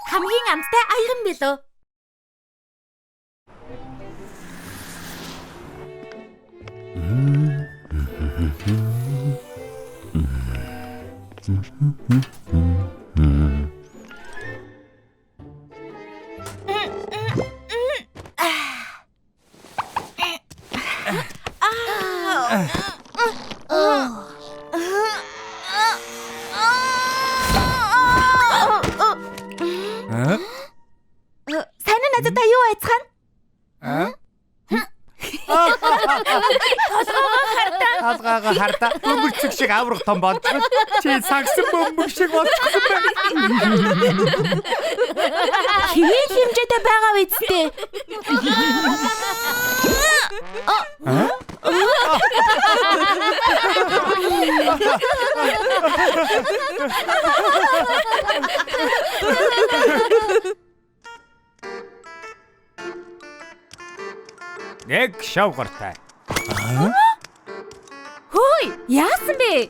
хамгийн амттай аяган билүү? Сайн уу надад юу айцхан? Толгойгоо хардаа бөмбөрцөг шиг аврах том болчихсон. Чи сагсан бөмбөг шиг болчихсон байна. Хийл хэмжээтэй байгаа үсттэй. Нэг шавгартай. Хөөе, яасан бэ?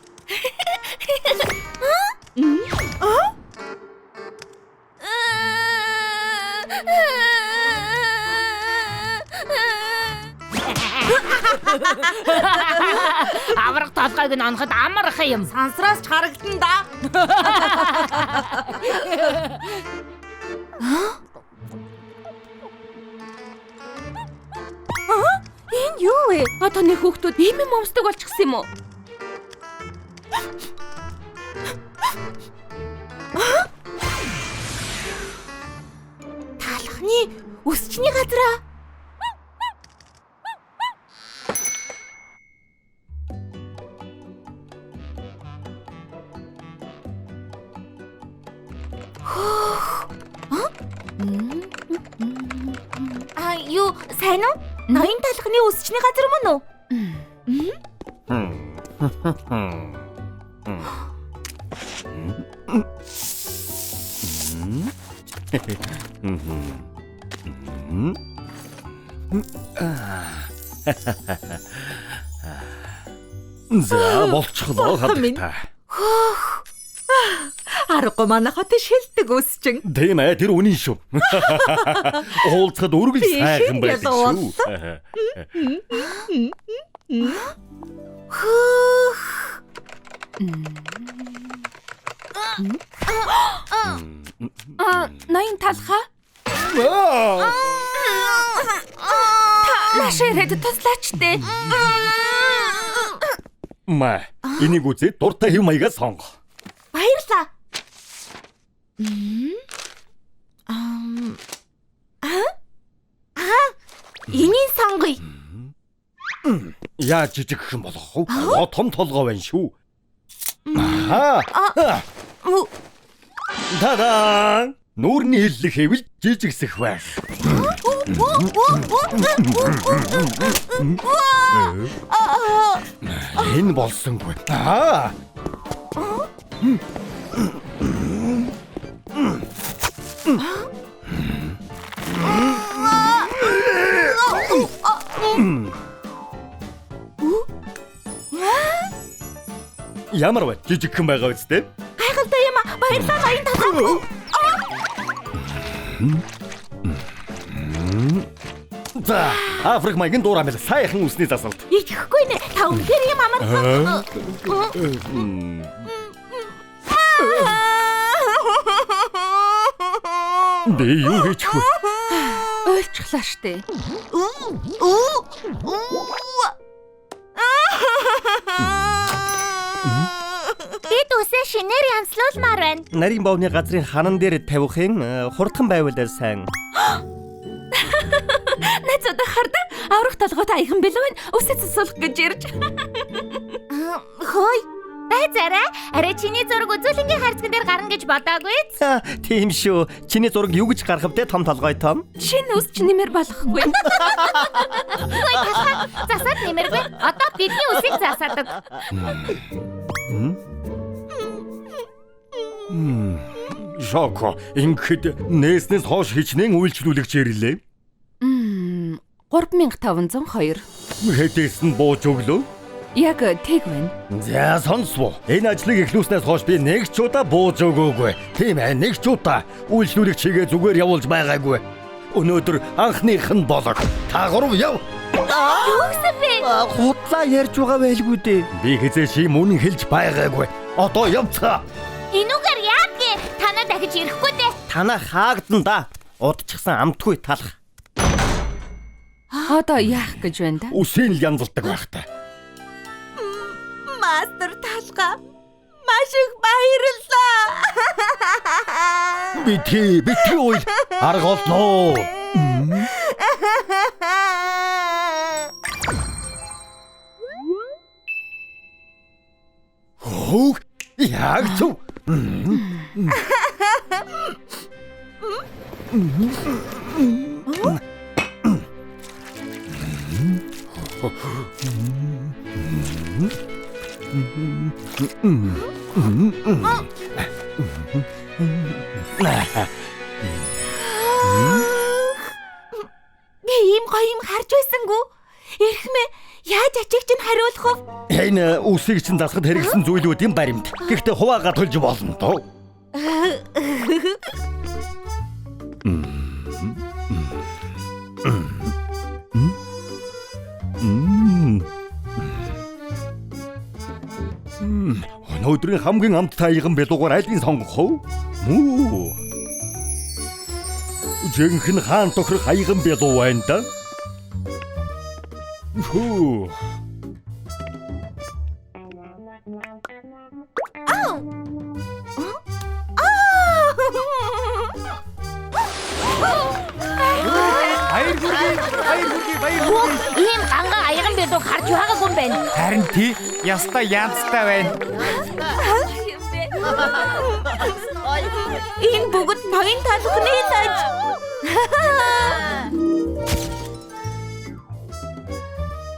Аврах толгойг нь оноход амарх юм. Сансраас ч харагдан да. Энэ юу вэ? Таны хүүхдүүд ийм юм өмсдөг болчихсон юм уу? Талхны өсчний газраа. Юу сайн уу? Ноён талхны өсчний газар мөн үү? За болчихлоо хадагтай. Аргагүй манай хот шилдэг өсчин. Тийм ээ, тэр үнэн шүү. Уулзахад үргэлж сайхан байдаг шүү. Ноён талхаа? Маширэд туслаач дээ. Маа, энийг үзээд дуртай хэв маягаа сонго. Баярлаа. Энийг сонгоё. Яаж жижигхэн болох вэ? Том толгой байна шүү. Тадаа! Нүүрний хиллэг хэвэл жижигсэх байх. Энэ болсонгүй. Ямар вэ? Жижигхэн байгаа үстэй? Гайхалтай юм аа. Баярлалаа ноён талхаа. За, Африк маягийн дуурамэл сайхан үсний засалт. Итгэхгүй нэ. Та үнээр юм амархан. Би юу хийчих вэ? Ойлцглаа штэ. Бид үсээ шинээр янзлуулмаар байна. Нарийн бовны газрын ханан дээр тавихын хурдхан байвал сайн. Найзууд хардаг аврах толгойд аяхан бэлэн үсээ цэцүүлэх гэж ирж. Хөөе. Байцаарай. Арай чиний зураг үзүүлэнгийн харцган дээр гарна гэж бодоагүй. Тийм шүү. Чиний зураг юу гэж гарах вэ? Том толгой том. Шинэ үс ч нэмэр болохгүй. Хөөе талхаа. Засаад нэмэргүй. Одоо бидний үсийг засаадаг. Шоко, ингээд нээснээс хоош хичнээн үйлчлүүлэгч ирлээ. 3502. Хэдээс нь бууж өглөө. Яг тэг байна. За сонсвоо. Энэ ажлыг эхлүүлснээс хойш би нэг ч удаа бууж өгөөгүй. Тийм ээ, нэг ч удаа үйлчлүүлэг чигээ зүгээр явуулж байгаагүй. Өнөөдөр анхных нь болог. Та гурав яв. Юу гэсэн бэ? Худлаа ярьж байгаа байлгүй дээ. Би хизээш юм үнэн хэлж байгаагүй. Одоо явцгаа. Энүүгээр яах гээ? Танаа дахиж ирэхгүй дээ. Танаа хаагдана да. Удчихсан амтгүй талах. Одоо яах гэж байна да? Үсийн л янзалдаг байх та. Мастер талга. Маш их баярлалаа. Бити уйл арга олноо. Хөө яг зөв. Би ийм гоё юм харж байсангүй. Эрхмээ яаж ачиг чинь хариулах вэ? Энэ үсийг чинь засахад хэрэглэсэн зүйлүүд юм баримт. Гэхдээ хуваагаа төлж болно тоо. Өнөөдрийн хамгийн амттай аяган бэлугаар айлын сонгох вэ? Мүү. Жинхэнэ хаан тохирох аяган бэлуу байна да. Хөө. Ийм ганга аяган бэлдүү гарч байгаагүй юм байна. Харин тий яста янзтай байна. Энэ бүгд ноён талхны лаж.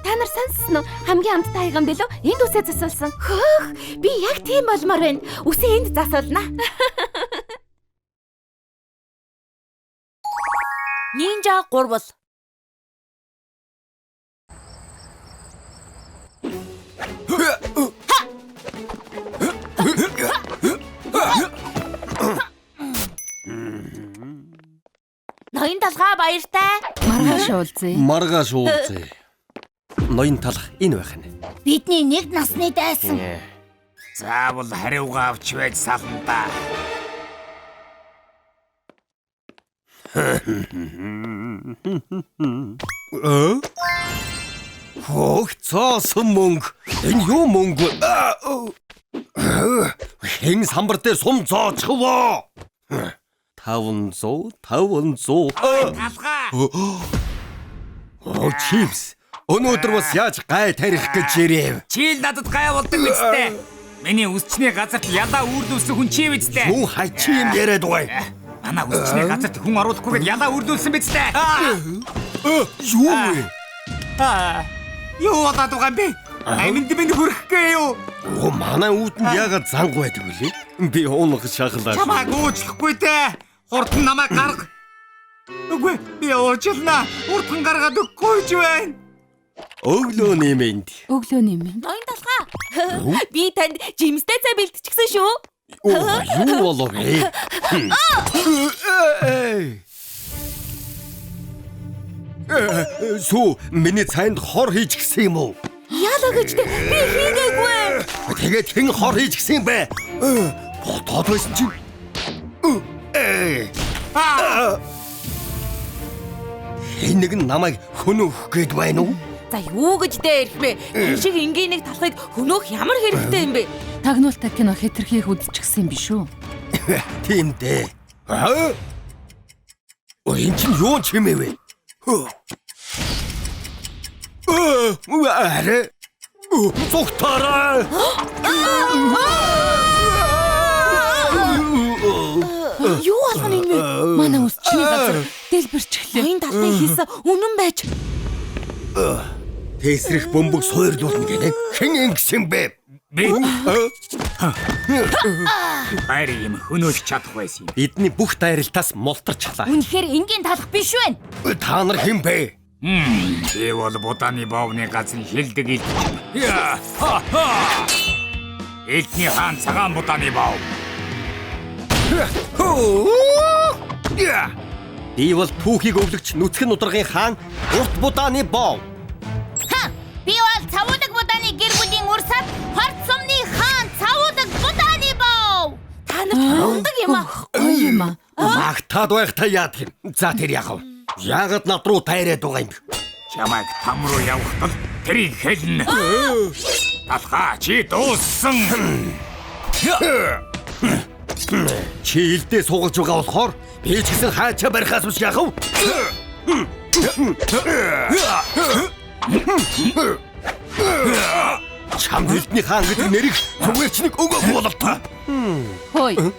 Та нар сонссон уу? Хамгийн амттай аяган билүү? Энд үсээ засуулсан. Хөөх, би яг тийм болмоор байна. Үсээ энд засуулна. Нинжа гурвал. Ноён талгаа баяртай. Маргааш уулзъя. Маргааш уулзъя. Ноён талах энэ байх нь. Бидний нэг насны дайсан. Заавал хариугаа авч байж сална да. Хөөг цоосон мөнгө. Энэ юу мөнгө? Хэн самбар дээр сум зоочихвоо. 500. Талгаа. Чипс. Өнөөдөр бас яаж гай тарих гэж ирэв. Чи л надад гай болдог үстэй. Миний үсчний газарт ялаа үрдүүлсэн хүн чи үстэй. Юу хачи юм яриад байгаа. Манай үсчний газарт хүн оруулахгүйгээд ялаа үрдүүлсэн биз дээ. Юу вэ? Юу болоод байгаа юм бэ? Аминд минь хүрхгүй юу? Оо манай үүдэнд яагаад занг байдаг вэ? Би уунах шахлаа. Чамайг уучлахгүй дээ. Хурдан намайг гарга. Үгүй би уучлаа. Хурдан гаргаад өгөхгүй ч байна. Өглөө нэмэнд. Өглөө нэмэн. Ноён талхаа. Би танд жимстэй цай бэлтчихсэн шүү. Юу болов вэ? Сүү миний цайнд хор хийж гисэн юм уу? Яалаа гэж би хийгээгүй. Тэгээд хэн хор хийж гисэн бэ? Бодоод байсан чи. Нэг нь намайг хөнөөх гээд байна уу? За юу гэж дээ эрхмээ. Энэ шиг энгийн нэг талхыг хөнөөх ямар хэрэгтэй юм бэ? Тагнуултай кино хэтэрхийх үзчихсэн юм биш үү? Тийм дээ. Энэ чинь юу чимээ вэ? Аре. Цогтараа. Юу болгоно юм бэ? Манай үсчний газар дэлбэрчлээ. Ноён талхыг хийсэн үнэн байж. Тэсрэх бөмбөг суурлуулна гэнэ. Хэн ингэсэн бэ? Би хайр юм хөнөөлж чадах байсан юм. Бидний бүх дайралтаас мултарчлаа. Үнэхээр энгийн талах биш байна. Та нар хэн бэ? Би бол будааны боовны газрын хилдэг ил. Элдний хаан цагаан будааны боов. Би бол түүхийг өвлөгч нүцгэн нударгын хаан урт будааны боов. Би бол цавуудаг будааны гэр бүлийн урсад хорт сумны хаан цавуудаг будааны бов. Та нар ундаг юм аа. Гоё юм аа. Магтаад байх та яадаг юм. За тэр яхав. Яагаад над руу тайраад байгаа юм бэ? Чамайг там руу явахдаа тэрийг хэлнэ. Талхаа чи дууссан. Чи илдээ суугалж байгаа болохоор би ч гэсэн хаачаа барихаас биш яхав. Чам хэлтний хаан гэдэг нэрийг зүгээр ч нэг өгөөг бололтой. Хөөе.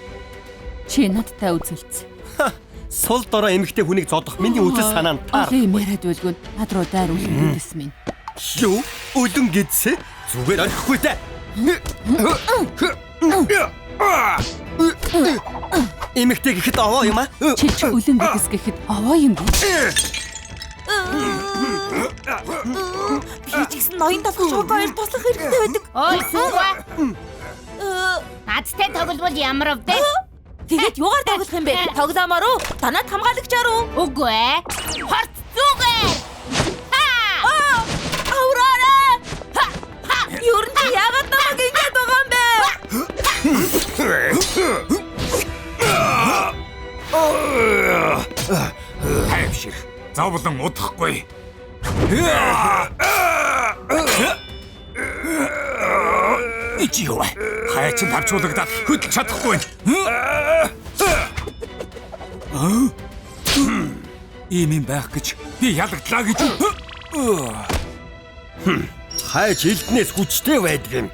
Чи надтай үзэлц. Сул дорой эмэгтэй хүнийг зодох миний үзэл санаа нь таар. Ийм яриад байлгүй над руу дайр үлгэнээс минь. Юу? Үлэн гэдсэ? Зүгээр ойлгохгүй та. Эмэгтэй гэхэд овоо юм аа. Чи ч үлэн гэдс гэхэд овоо юм бэ? Би ч гэсэн ноён талх шог хоёр туслах хэрэгтэй байдаг. Ой суугаа. Надтай тоглол ямар вэ? Тэгээд юугаар тоглох юм бэ? Тоглоомоор уу? Танад хамгаалагчаар уу? Үгүй ээ. Хорт зүгээр. Авраарай! Юу нь яагаад намайг ингэж байгаа юм бэ? Хайвшир. Зовлон удахгүй. Ичи юу вэ? Хайчин тавчуулагдаад хөдлөж чадахгүй. Ийм юм байх гэж би ялагдлаа гэж. Хайч илднээс хүчтэй байдаг юм.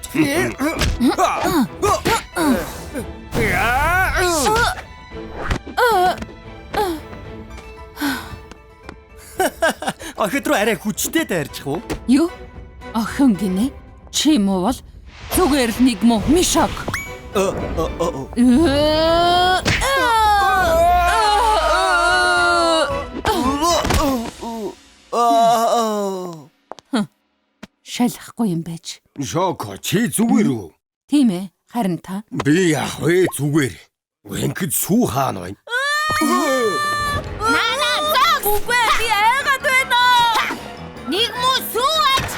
Охид руу арай хүчтэй дайрчих уу? Юу? Охин гинэ? Чи муу бол зүгээр л нэг муу мишок. Шалахгүй юм байж. Шоко чи зүгээр үү? Тийм ээ. Харин та Би яах вэ зүгээр. Вэнхэд сүү хаан байна. Үгүй би айгаад байна. Нэг муу сууж.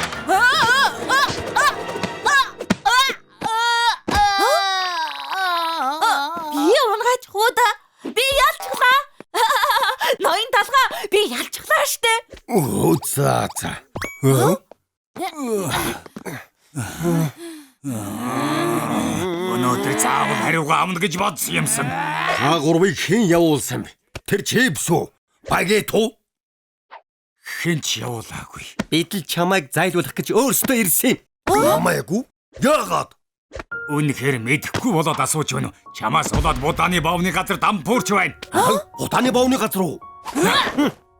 Би унгаач хуудаа. Би ялчихлаа. Ноён талхаа би ялчихлаа штэ. Оо за. Өнөөдөр заавал хариугаа авна гэж бодсон юмсан. Та гурвыг хэн явуулсан бэ? Тэр чипс үү? Багет үү? Хэн ч явуулаагүй. Бид л чамайг зайлуулах гэж өөрсдөө ирсэн. Намайг үү? Яагаад? Үнэхээр мэдэхгүй болоод асууж байна уу? Чамаас болоод будааны боовны газар дампуурч байна. Утааны боовны газар уу?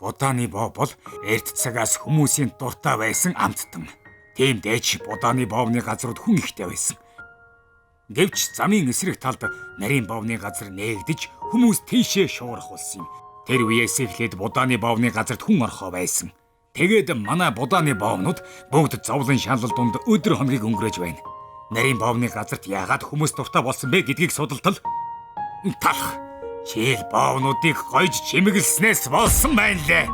Будааны боов бол эрт цагаас хүмүүсийн дуртай байсан амттан. Тийм дээч будааны боовны газрууд хүн ихтэй байсан. Гэвч замын эсрэг талд нарийн боовны газар нээгдэж хүмүүс тийшээ шуурах болсон юм. Тэр үеэс эхлээд будааны боовны газарт хүн орхоо байсан. Тэгээд манай будааны боовнууд бүгд зовлон шаналл дунд өдөр хоногийг өнгөрөөж байна. Нарийн боовны газарт яагаад хүмүүс дуртай болсон бэ гэдгийг судалтал. Талх. Чийл боовнуудыг гойж чимэглснээс болсон байна лээ.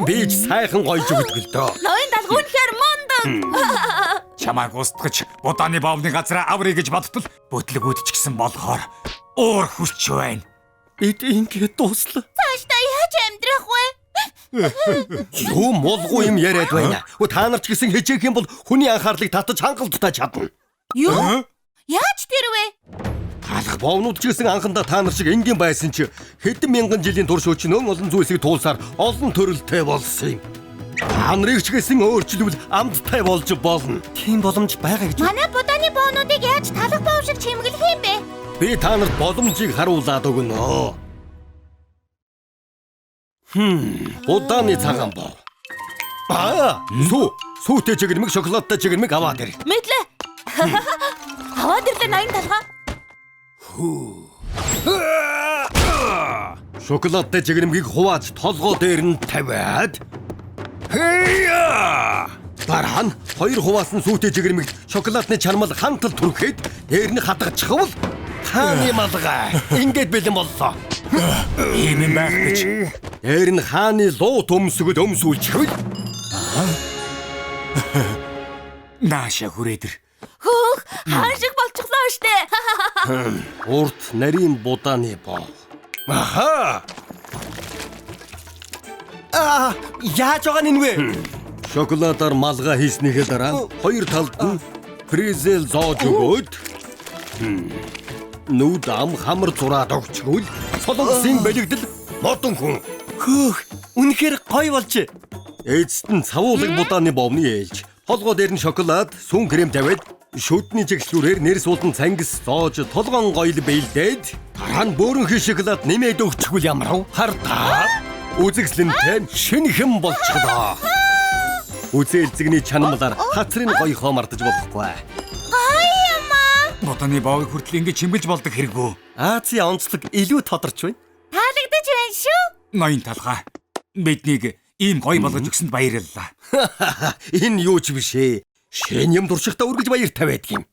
Би ч сайхан гойж өгдөг л дөө. Ноён талх үнэхээр мундаг. Чамайг устгаж будааны боовны газараа аврыг гэж бодтол бүтлгүүд ч гэсэн болохоор уур хүч байна. Бид ингээд дуслаа. Цаашдаа яаж амьдрах вэ? Юу молгүй юм яриад байна. Та нар ч гэсэн хичээх юм бол хүний анхаарлыг татаж хангалттай чадна. Юу? Яаж тэр вэ? Талах боовнууд ч гэсэн анхандаа та нар шиг энгийн байсан ч хэдэн мянган жилийн турш өчнөн олон зүйлсийг туулсаар олон төрөлтэй болсон юм. Та нарыг ч гэсэн өөрчлөвл амттай болж болно. Тийм боломж байгаа гэж. Манай будааны боонуудыг яаж талах боов шиг чимэглэх юм бэ? Би та нарт боломжийг харуулад өгнө. Будааны цагаан боов. Сүүтэй чигэрмэг, шоколадтай чигэрмэг аваад ир. Мэдлээ. Аваад ирлээ ноён талхаа. Шоколадтай чигэрмгийг хувааж толгой дээр нь тавиад Хэя! Дараа нь 2 хуваасан сүйтэй жигэрмэгт шоколадны чанамал хантал түрхэхэд дээр нь хатгачихвал хааны малгай ингээд бэлэн боллоо. Ийм юм байх гэж. Дээр нь хааны луу төмсгөд өмсүүлчихвэл Нааша хүрээдэр. Хөөх, хаан шиг болчихлоо штэ. урт нарийн будааны боо. Аха. Яаж байгаа нэнвэ? Шоколадаар малгай хийснийхээ дараа 2 талд нь презел зоож өгөөд нүд ам хамар зураад өгчгөл солонгосын бэлэгдэл модон хүн. Хөөх, үнэхээр гоё болж. Эцэст нь цавуулаг будааны бовны ээлж толгой дээр нь шоколад сүн крем тавиад шүдний чиглэлүүрээр нэр суулдан цангис зоож толгоон гоёл бэлдээд дараа нь бөөрөнхий шоколад нэмээд өгчихвэл ямар вэ? Хардаа үзэгслэнтэй шинэхэн болчихлоо. Үзэлцэгний чанамлаар хацрын гоё хоомардаж болохгүй. Бодооны боовыг хүртэл ингэж чимгэлж болдог хэрэггүй. Азийн онцлог илүү тодорч байна. Таалагдаж байна шүү. Ноён талхаа. Биднийг ийм гоё болгож өгсөнд баярлалаа. Энэ юу ч биш ээ. Шин юм дуршихтаа үргэлж баяртай байдгийн.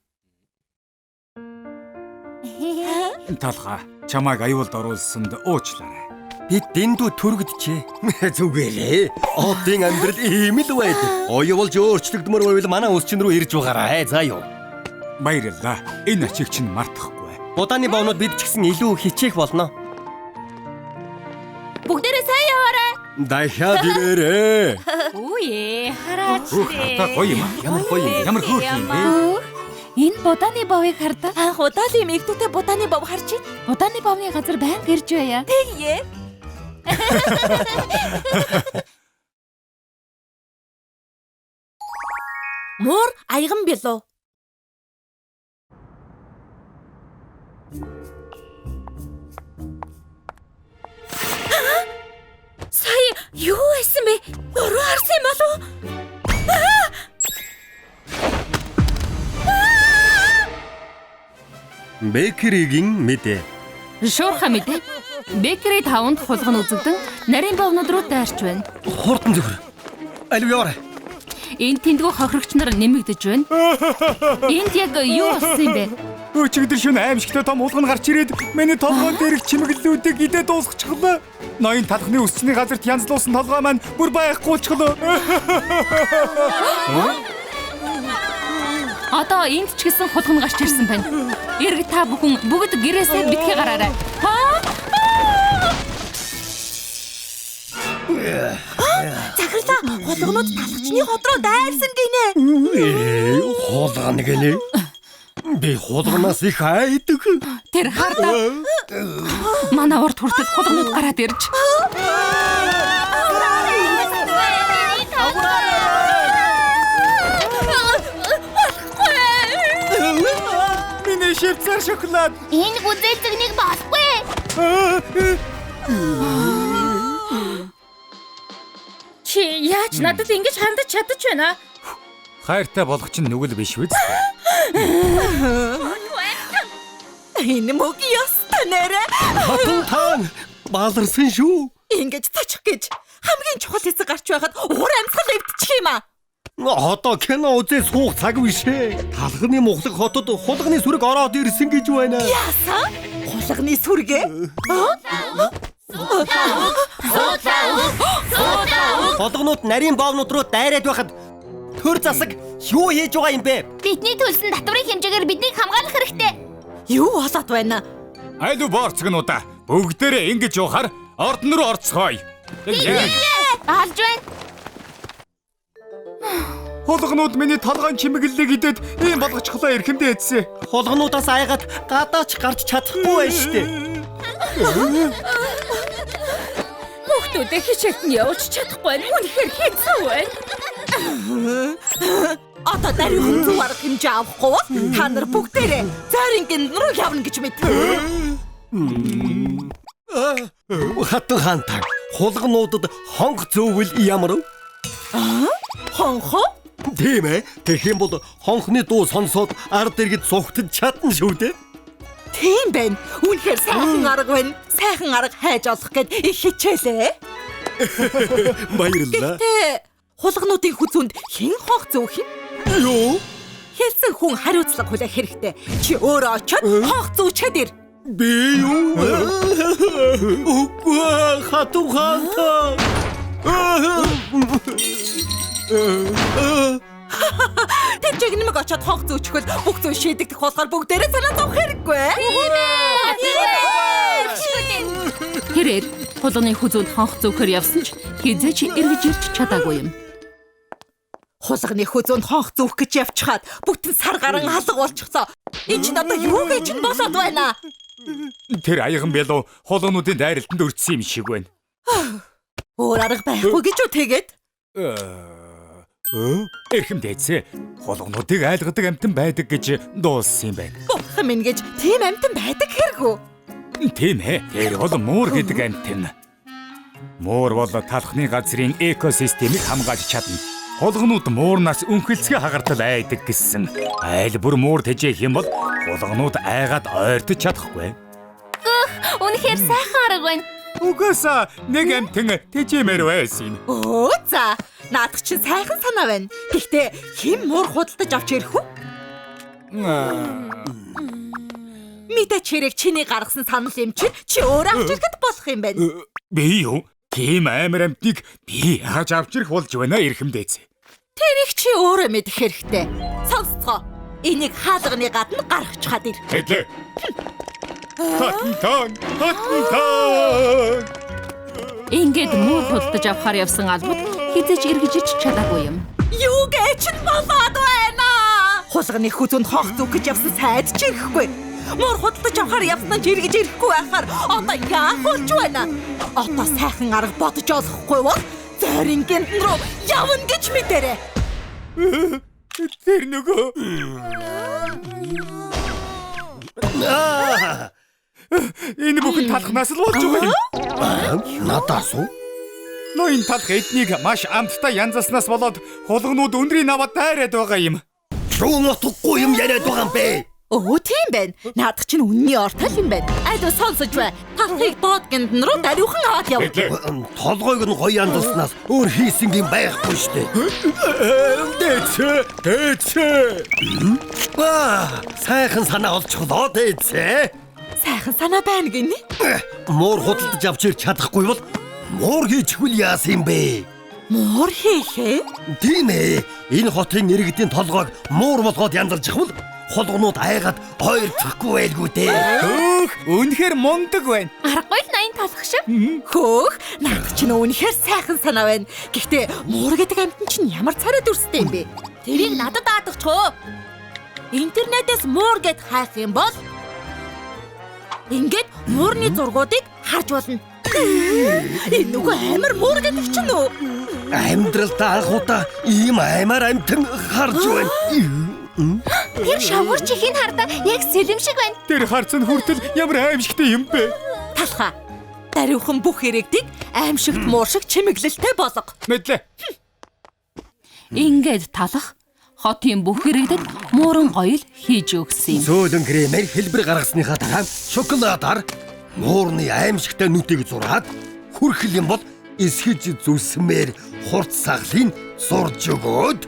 Талхаа, чамайг аюулд оруулсанд уучлаарай. Бид дэндүү төрөгдөжээ. Зүгээрээ. Одын амьдрал ийм л байдаг. Оёолж өөрчлөгдмөр байвал манай ус чин рүү ирж байгаарай. За юу. Баярлалаа. Энэ ачиг чинь мартахгүй. Будааны боонууд бид ч гэсэн илүү хичээх болно. Бүгдээрээ сайн яваарай. Дахиад ирээрээ. Үе, хараач. Та гоё юм. Ямар гоё юм. Ямар хөөх юм бэ? Энэ будааны бовыг хардаа. Анх удаалын мэгдүүтэй будааны бов харж ийн. Будааны бовны газар байнга ирж байя. Тэгье. Муур аяган билүү? Сая юу байсан бэ? Нуруу харсан юм болов уу? Бэкеригийн мэдээ. Шуурхаа мэдээ. Бэкери 5-нд хулган үзэгдэн нарийн бовнууд руу дайрч байна. Хурдан зөвхөр. Алив яваарай. Энд тэндгүү хохирогч нар нэмэгдэж байна. Энд яг юу болсон юм бэ? Өчигдөр шөнө аимшигтай том хулган гарч ирээд миний толгой дээрх чимэглэлүүдийг идээд дуусчихлаа. Ноён талхны өсчний газарт янзлуулсан толгой маань бүр байхгүйчлээ. Одоо энд ч гэсэн хулган гарч ирсэн байна. Эрг та бүхэн бүгд гэрээсээ битгий гараарай. Захирлаа, хулгунууд талхчны хот руу дайрсан гинэ. Хулган гэлээ. Би хулганаас их айдаг. Тэр хардаа. Манай урд хүртэл хулгунууд гараад ирж. Миний шивцэр шоколад. Энэ үзэлцэгнийг болохгүй. Чи яаж надад ингэж хандаж чадаж байна? Хайртай болох чинь нүгэл биш үү? Энэ мөг ястай нэрэ. Хатан таан бааларсан шүү. Ингэж тачих гэж хамгийн чухал хэсэг гарч байхад уур амьсгал эвдчих юм аа. Одоо кино үзээ суух цаг биш ээ. Талхны мухлаг хотод хулганы сүрэг ороод ирсэн гэж байна. Яасан? Хулганы сүргээ? Болгонууд нарийн боовнууд руу дайраад байхад төр засаг юу хийж байгаа юм бэ? Бидний төлсөн татврын хэмжээгээр биднийг хамгаалах хэрэгтэй. Юу болоод байна? Айлу борцгонуудаа бүгдээрээ ингэж явахаар ордон руу орцгоё. Олж байна. Хулганууд миний толгойн чимэглэлийг идээд ийм болгочихлоо эрхэмдээ эдсэн. Хулгануудаас айгаад гадаач гарч чадахгүй байж штэ. Хүүхдүүдээ хичээлд нь явуулж чадахгүй нь үнэхээр хэцүү байна. Одоо дараагийн зөв арга хэмжээ авахгүй бол та нар бүгдээрээ зарингийн руу явна гэж мэд. Хатан хаан та хулгануудад хонх зөөвөл ямар вэ? Хонхо? Тийм ээ. Тэгэх юм бол хонхны дуу сонсоод ард иргэд сухтаж чадна шүү дээ. Тийм байна. Үнэхээр сайхан арга байна. Сайхан арга хайж олох гээд их хичээлээ. Баярлалаа. Тэ Хулгануудын хүзүүнд хэн хог зөөх юм? Юу? Хэлсэн хүн хариуцлага хүлээх хэрэгтэй. Чи өөрөө очиод хог зүүчээд ир. Би юу? Үгүй хатуу хаантаа. Тэд чиг нэмэг очиод хог зүүчихвэл бүх зүйл шийдэгдэх болохоор бүгдээрээ санаа зовох хэрэггүй. Тэрээр хулганы хүзүүнд хонх зөөхөр явсан ч хизээч эргэж ирч чадаагүй юм. Хулганы хүзүүнд хонх зүүх гэж явчихад бүтэн сар гарan алга болчихсоо. Энд чинь одоо юу гэж нь болоод байна? Тэр аяган бэлүү хулгануудын дайралтанд өртсөн юм шиг байна. Өөр арга байхгүй гэж үү тэгээд? Эрхэм дээдсээ хулгануудыг айлгадаг амтан байдаг гэж дууссан юм байна. Бурхан минь гэж тийм амтан байдаг хэрэггүй. Тийм ээ. Тэр бол муур гэдэг амтан. Муур бол талхны газрын экосистемийг хамгаалж чадна. Хулганууд муурнаас өнхөлцгөө хагартал айдаг гэсэн. Айл бүр муур тэжээх юм бол хулганууд айгаад ойртож чадахгүй. Үнэхээр сайхан арга байна. Угаасаа нэг амтан тэжээмээр байсан юм. Оо за, наадах чинь сайхан санаа байна. Гэхдээ хэн муур худалдаж авч ирэх үү? Мэдээч хэрэг чиний гаргасан санал юм чи өөрөө авч ирэхэд болох юм байна. Би юу? Тийм амар амтныг би яаж авч ирэх болж байна эрхэм дээдсээ. Тэрийг чи өөрөө мэдэх хэрэгтэй. Сонсцгоо. Энийг хаалганы гадна гаргачихад ир. Хэдэ? Хатан. Ингээд муур худалдаж авахар явсан албад хизээч эргэж ирч чадаагүй юм. Юу гэж нь болоод байна? Хулганы хүзүүнд хонх зүүх гэж явсан сайд ч ирэхгүй. Муур худалдаж авахар явсан ч эргэж ирэхгүй байхаар одоо яах болж байна? Одоо сайхан арга бодож олохгүй бол зорингийн руу явна гэж мэдэрэ. Тэр нөгөө энэ бүхэн талхнаас л болж байгаа юм. Надаас уу? Ноён талх эднийг маш амттай янзалснаас болоод хулганууд өндрийн аваад дайраад байгаа юм. Шуун утгагүй юм яриад байгаа юм бэ? Өө тийм байна. Наадах чинь үнний ортал юм байна. Айдаа сонсож бай. Талхыг доод гиндэн руу дариухан аваад яв. Толгойг нь гоё янзалснаас өөр хийсэн юм байхгүй штэ. Дээдсээ. Сайхан санаа олчихлоо дээдсээ. Сайхан санаа байна гинэ. Муур худалдаж авч ирч чадахгүй бол муур хийчихвэл яасан юм бэ? Муур хийхээ? Тийм ээ. Энэ хотын иргэдийн толгойг муур болгоод янзалж ихвэл хулганууд айгаад ойртохгүй байлгүй дээ. Үнэхээр мундаг байна. Аргагүй л 80 талах шиг. Хөөх, наадах чинь үнэхээр сайхан санаа байна. Гэхдээ муур гэдэг амтан чинь ямар царай дүрстэй юм бэ? Тэрийг надад даадагчгүй. Интернетээс муур гэд хайх юм бол ингээд муурны зургуудыг харж болно. Энэ нөгөө амар муур гэдэг чинь үү? Амьдралдаа анхудаа ийм аймаар амтан харж байна. Тэр шавгуур чихийг хардаа яг сэлэм шиг байна. Тэр харцсан хүртэл ямар аимшигтай юм бэ? Талха. Дариухан бүх иргэдийг аимшигт муур шиг чимэглэлтэй болго. Мэдлээ. Ингээд талах хотын бүх иргэдэд мууран гоёл хийж өгсөн юм. Зөөлөн кремээр хэлбэр гаргасныхаа дараа шоколадаар муурны аимшигтай нүдийг зураад хүрхэл юм бол эсхэж зүсмээр хурц саглыг зурж өгөөд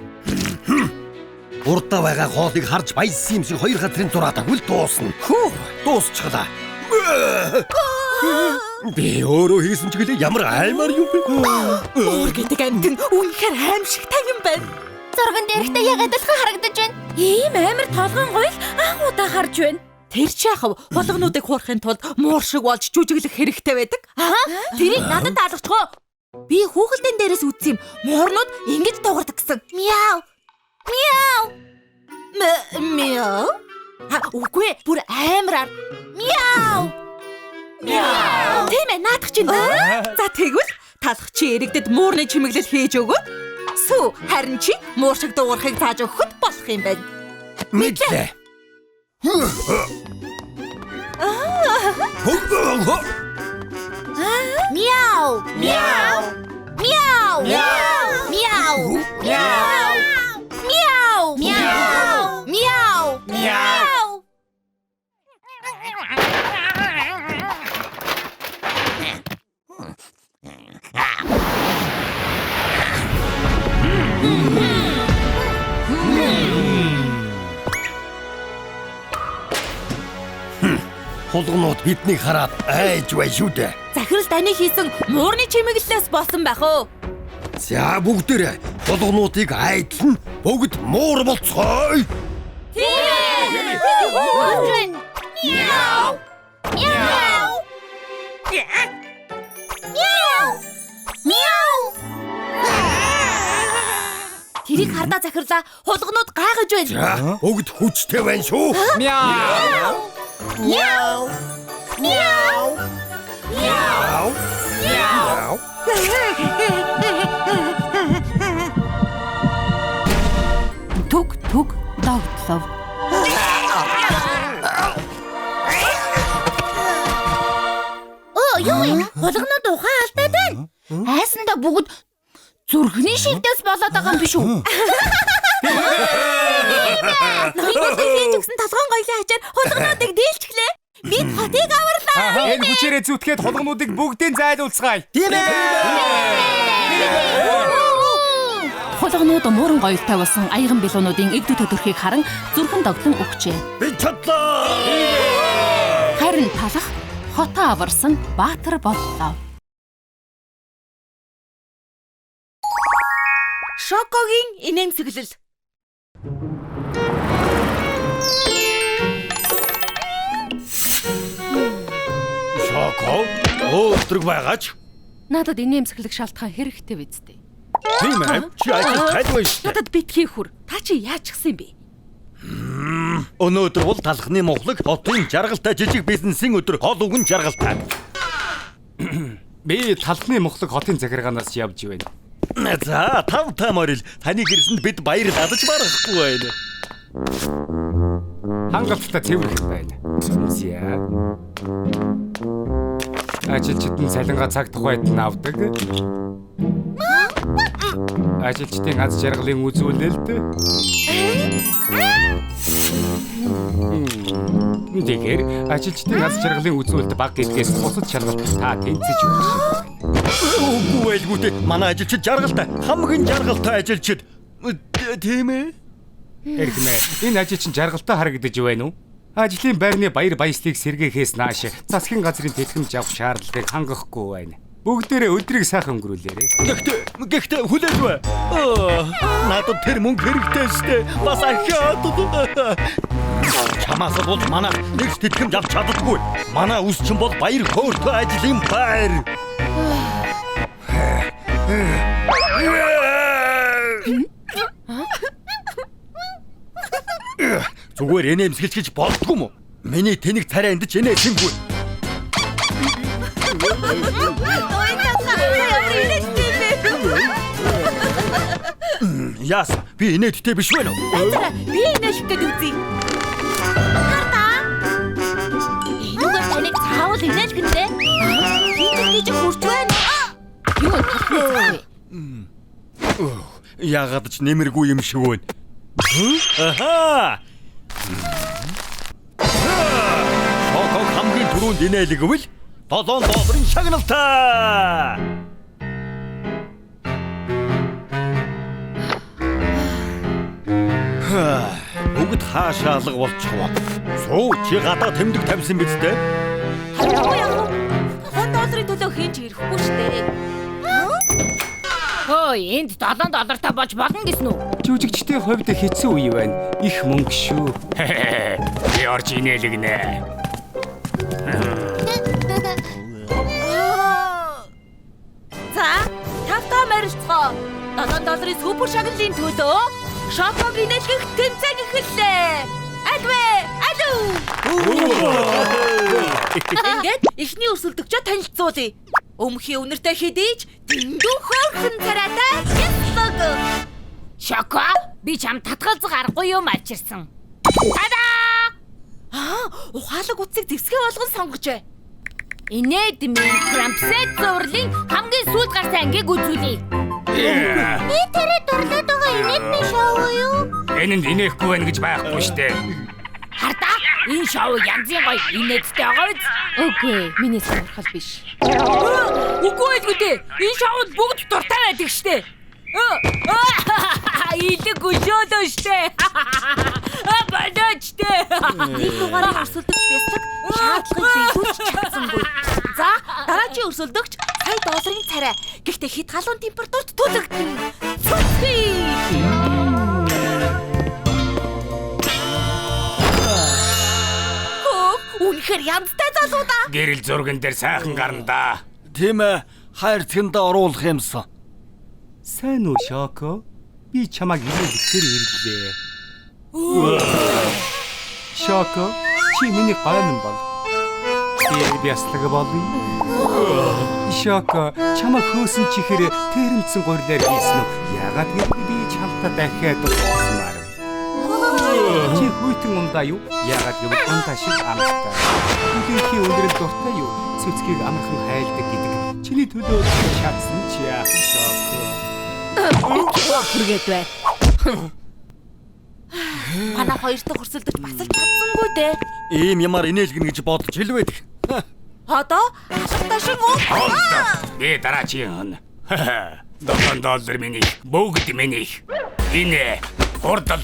урдаа байгаа хоолыг харж баясан юм шиг хоёр газрын зураад агуул дуусна. Дуусчихлаа. Би өөрөө хийсэн ч гэлээ ямар аймаар юм бэ? Муур гэдэг амтан үнэхээр аимшигтай юм байна. Зурган дээрхтээ яг адилхан харагдаж байна. Ийм амар толгоон гоёл анх удаа харж байна. Тэр ч яхав хулгануудыг хуурахын тулд муур шиг болж жүжиглэх хэрэгтэй байдаг. Тэрийг надад даадагчгүй. Би хүүхэлдэйн дээрээс үзсэн юм. Муурнууд ингэж дуурдаг гэсэн. Мяу. Мяу. Мяу. Үгүй бүр амараар. Мяу. Мяу. Тийм ээ, наадах чинь. За тэгвэл талах чи иргэдэд муурны чимэглэл хийж өгөөд сүү харин чи муур шиг дуурахыг зааж өгөхөд болох юм байна. Мэдлээ. Мяу. Мяу. Мяу. Мяу. Мяу. Мяу. Мяу. Мяу. Мяу. Хулгунууд биднийг хараад айж бай шүү дээ. Захирал таны хийсэн муурны чимэглэлээс болсон байх уу? За бүгдээрээ хулгунуудыг айдлан бүгд муур болцгоё. Тэрийг хардаа захирлаа. Хулгунууд гайхаж байна. За бүгд хүчтэй байна шүү. Түг догтлов. Юу вэ? Хулгунууд ухаан алдаад байна. Айсандаа бүгд зүрхний шивдээс болоод байгаа юм биш үү? Ноён хийж өгсөн толгоон гоёлын ачаар хулгунуудыг дийлчихлээ. Бид хотыг аварлаа. Энэ хүчээрээ зүтгээд хулгунуудыг бүгдийг зайлуулцгаая. Тийм ээ. Хулгунууд мууран гоёлтой болсон аяган билуунуудын эгдүү төдөрхийг харан зүрхэн догтлон өгчээ. Би чадлаа. Харин талах хотоо аварсан баатар боллоо. Шокогийн инээмсэглэл. Шоко өдрөг байгаач. Надад инээмсэглэх шалтгаан хэрэгтэй биз дээ. Тийм ээ. Чи ажил тайлбар шүү. Надад битгий хүр. Та чи яачихсан юм бэ? Өнөөдөр бол талхны мохлог хотын жаргалтай жижиг бизнесийн өдөр гол үгэн жаргалтай. Би талхны мохлог хотын захиргаанаас явж байна. За, тав морил таны гэрсэнд бид баяр дадаж барахгүй байна. Хангалттай цэвэрх байна. За. Ажилчид нь цалингаа цаг тухайд нь авдаг. Ажилчдын аз жаргалын үзүүлэлт. Тэгэхээр ажилчдын аз жаргалын үзүүлэлт баг гэдгээс бусад шалгалт та тэнцэж өгөх. Үгүй байлгүй манай ажилчид жаргалтай, хамгийн жаргалтай ажилчид. Тийм ээ. Эргэнэ. Энэ ажилчин жаргалтай харагдаж байна уу? Ажлын байрны баяр баясгалыг сэргээхээс нааш засгийн газрын тэтгэмж авах шаардлагыг хангахгүй байна. Бүгдээрээ өдрийг сайхан өнгөрүүлээрэй. Гэхдээ хүлээлвэ. Надад тэр мөнгө хэрэгтэй шттэ. Бас ахиад. Чамаас бол манай нэг тэтгэмж авч чаддаггүй. Манай үсчин бол баяр хөөртэй ажлын байр. Зүгээр энээмсгэлж гэж болдгүй юм уу? Миний тэнэг царай эндэж энэсэнгүй. Яс, би инээдтэй биш вэ? Би инээш гэдэг үзье. Энэгээр таныг цаавал инээж гэнэ. Хийж хурж байна. Юу талхны Яагаад ч нэмэргүй юм шиг байна. Аха! Шоког хамгийн түрүүнд инээлгвэл $7 шагналтай. Бүгд хаашаа алга болчихвоо. Суу чи гадаа тэмдэг тавьсан биз дээ? $7 төлөө хийн ч ирэхгүй штэ. Ой, энд $7 болж болно гэсэн үү? Жүжигчдийн хувьд хэцүү үе байна. Их мөнгө шүү. Би орж инээлгэнэ. За, тавтаа марилцгоо. $7 супер шагналын төлөө шоког инээлгэх тэмцээн эхэллээ. Адвэ, адуу. Ингээд ихний өрсөлдөгчөө танилцуулъя. Өмхийн үнэртэй хэдийж дэндүү хөөрхөн царайтай хэсэг. Шоко, би чам татгалзах аргагүй юм авчирсан. Тадаа! Ухаалаг утсыг зэвсгээ болгон сонгож бай. Инээд минь Крампсет зурлын хамгийн сүүлд гарсан ангийг үзүүлье. Би тэрэ дурлаад байгаа инээд минь шоу юу? Энэнд инехгүй байна гэж байхгүй штэ. Хардаа, энэ шоу янзын гоё инээдтэй байгаа биз? Үгүй, миний сонирхол биш. Үгүй ээ. Энэ шоуд бүгд дуртай байдаг штэ. Илэг өшөөлөө штэ. Бадачтэй. Нэг дугаарыг өрсөлдөгч бясдаг шаардлагыг биелүүлж чадсангүй. За, дараагийн өрсөлдөгч сая долларын царай. Гэхдээ хэд халуун температурт түлэгдэн. Үнэхээр янзтай залуу да. Гэрэл зурган дээр сайхан гарна да. Тийм ээ. Хайр цэгэндээ оруулах юмсан. Сайн уу Шоко? Би чамайг илүүлэхээр ирлээ. Шоко, чи миний гомн бол. Би яслаг болъё. Шоко, чамайг хөөсөн чихээр тэрэмцэн гурилаар хийсэн үү? Яагаад гэвэл би чамтай дахиад уулзмаар. Чи хүйтэн ундаа юу? Яагаад гэвэл ундаа шиг амттай. Үнэнхий өндрөл дуртай юу? Цэцгийг амархан хайлдаг гэдэг. Чиний төлөө чадсан чи яах Шоко? Хүргээд бай. Манай хоёр дахь өрсөлдөж бас л чадсангүй дээ. Ийм ямар инээлгэн гэж бодож хэлвэд. Одоо ашигтай шиг үү? Би дараагийн. $7 миний бүгд миний. Энэ хурдл.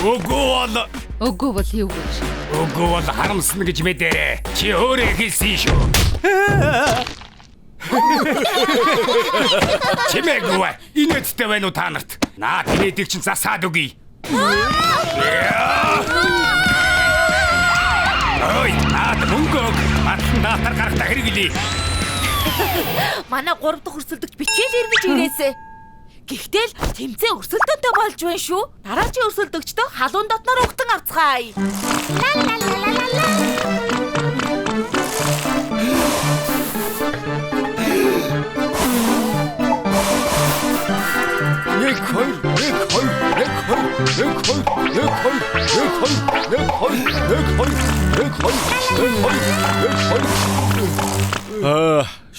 Үгүй бол юу гэж? Үгүй бол харамсна гэж мэдээ. Чи өөрөө хэлсэн шүү. Чимээгүй. Инээдтэй байна уу та нарт? Наа тэнэдэг чинь засаад үгүй. Ой, наад мөнгөг батлан даатар гарахта хэрэглэе. Манай 3 дахь өрсөлдөгч бичээл эргэж ирээсэ. Гэхдээ л тэмцээ өрсөлдөнтэй болж байна шүү. Дараагийн өрсөлдөгчдөө халуун дотноор угтан авцгаая.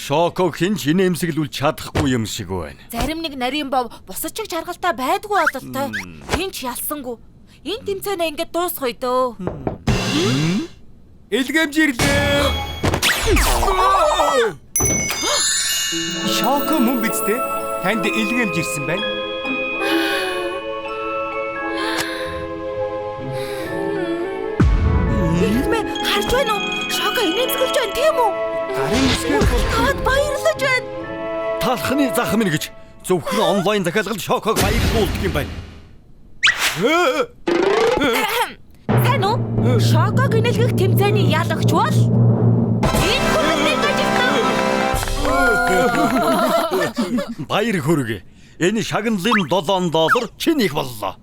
Шоко хинч инээмсэглүүл чадахгүй юм шиг байна. Зарим нэг нарийн бов бусад чиг чаргалтай байдгүй бололтой. Хинч ялсангүй. Энэ тэмцээнээ ингээд дуусгая дөө. Илгэмжирлээ. Шоко мөн бидтэй. Танд илгэмжирсэн байна. Илгмэ харж байна уу? Шоко инээмсэглэж байна тийм үү? Гарын үсгээр Таад баярлаж байна. Талхны зах минь гэж зөвхөн онлайн захиалгалд Шоког баярлуулдаг юм байна. Сайн уу? Шоког инэлгэх тэмцээний ялагч бол энэ хүрээний ажилтан. Баяр хүргэ. Энэ шагналын $7 чинийх боллоо.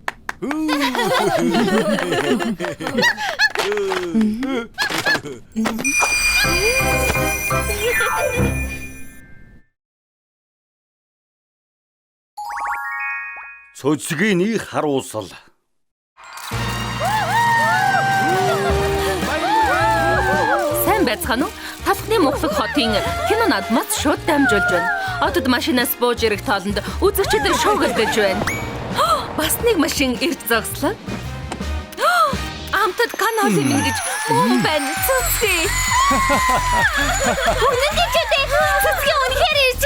Цөцгийн их харуусал. Сайн байцгаана уу? Тавхны Мухлаг хотын кино надмаас шууд дамжуулж байна. Одод машинаас бууж ирэх тоолонд үзэгчид шуугилдэж байна. Бас нэг машин ирж зогслоо. Амтад канал юм гэж мөн байна. Цэцгий. Үнэн гэж үү? Цэцгийн үнэхээр ирж.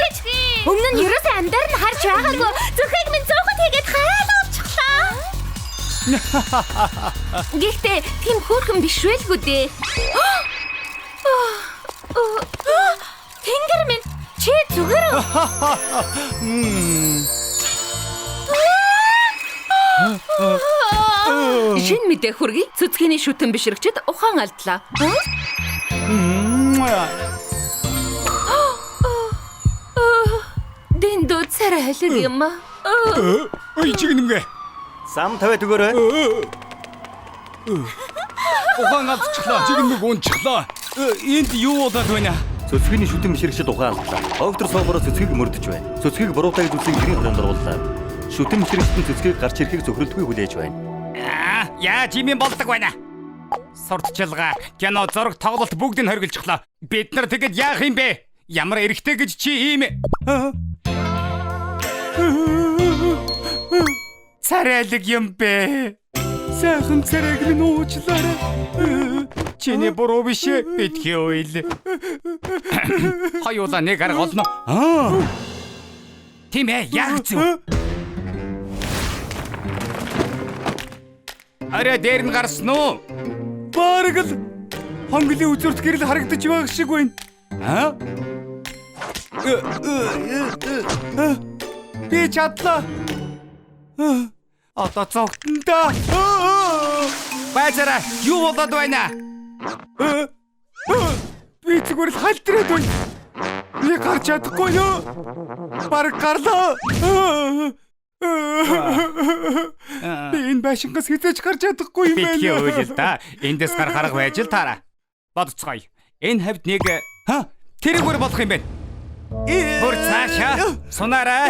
Өмнө нь ерөөсөө амдаар нь харж байгаагүй. Зүрхийг минь зөөхөд хийгээд хараал уучихлаа. Гэхдээ тийм хөөрхөн биш байлгүй дээ. Тэнгэр минь чи зүгээр үү? Шин мэдээ хүргэе. Цэцгийн шүтэн бишрэгчэд ухаан алдлаа. Дэндүү царай халиг юм аа. Ой чигнэмгэ. Зам тавиад өгөөрэй. Ухаан алдчихлаа. Чигнэмэг унчихлаа. Энд юу болоод байна? Цэцгийн шүтэн бишрэгчд ухаан алдлаа. Октор соогоороо цэцгийг мөрдөж байна. Цэцгийг буруутайг үзсэн гэрийн хорионд орууллаа. Шүтэн бишрэгчдийн цэцгийг гарч ирэхийг зөвхөрлөдгүй хүлээж байна. Яаж юм болдог байна? Сурталчилгаа, кино, зураг, тоглолт бүгдийг хоригдчихлаа. Бид нар тэгэд яах юм бэ? Ямар эрэгтэй гэж чи ийм царайлаг юм бэ? Сайхан царайг минь уучлаарай. Чиний буруу биш битгий уйл. 2 нэг арга олно. Чи юу? Чи юу? Цэцгийн үнэхээр ирж. Цэцгийн шүтэн бишрэгчд ухаан алдлаа. Цэцгийн шүтэн бишрэгчдийн цэцгийг гарч ирэхийг зөвхөрлөдгүй хүлээж байна. Үнэн гэж үү? Цэцгийн үнэхээр ирж. Хоёулаа нэг арга олно. Тийм ээ, яг зөв. Арай дээр нь гарсан уу? Бараг л хонглын үзүүрт гэрэл харагдаж байгаа шиг байна. Аа? Би чадлаа. Одоо зогтон да. Базара, юу болоод байна? Би зүгээр л халтраад байна. Би гарч чадахгүй юу? Бараг гарлаа. Би энэ байшингаас хизээж гарч чадахгүй юм байна. Битгий уйл да. Эндээс гар харах байж л таараа. Бодцгоё. Энэ хавьд нэг тэрэгвэр болох юм байна. Бүр цаашаа сунаарай.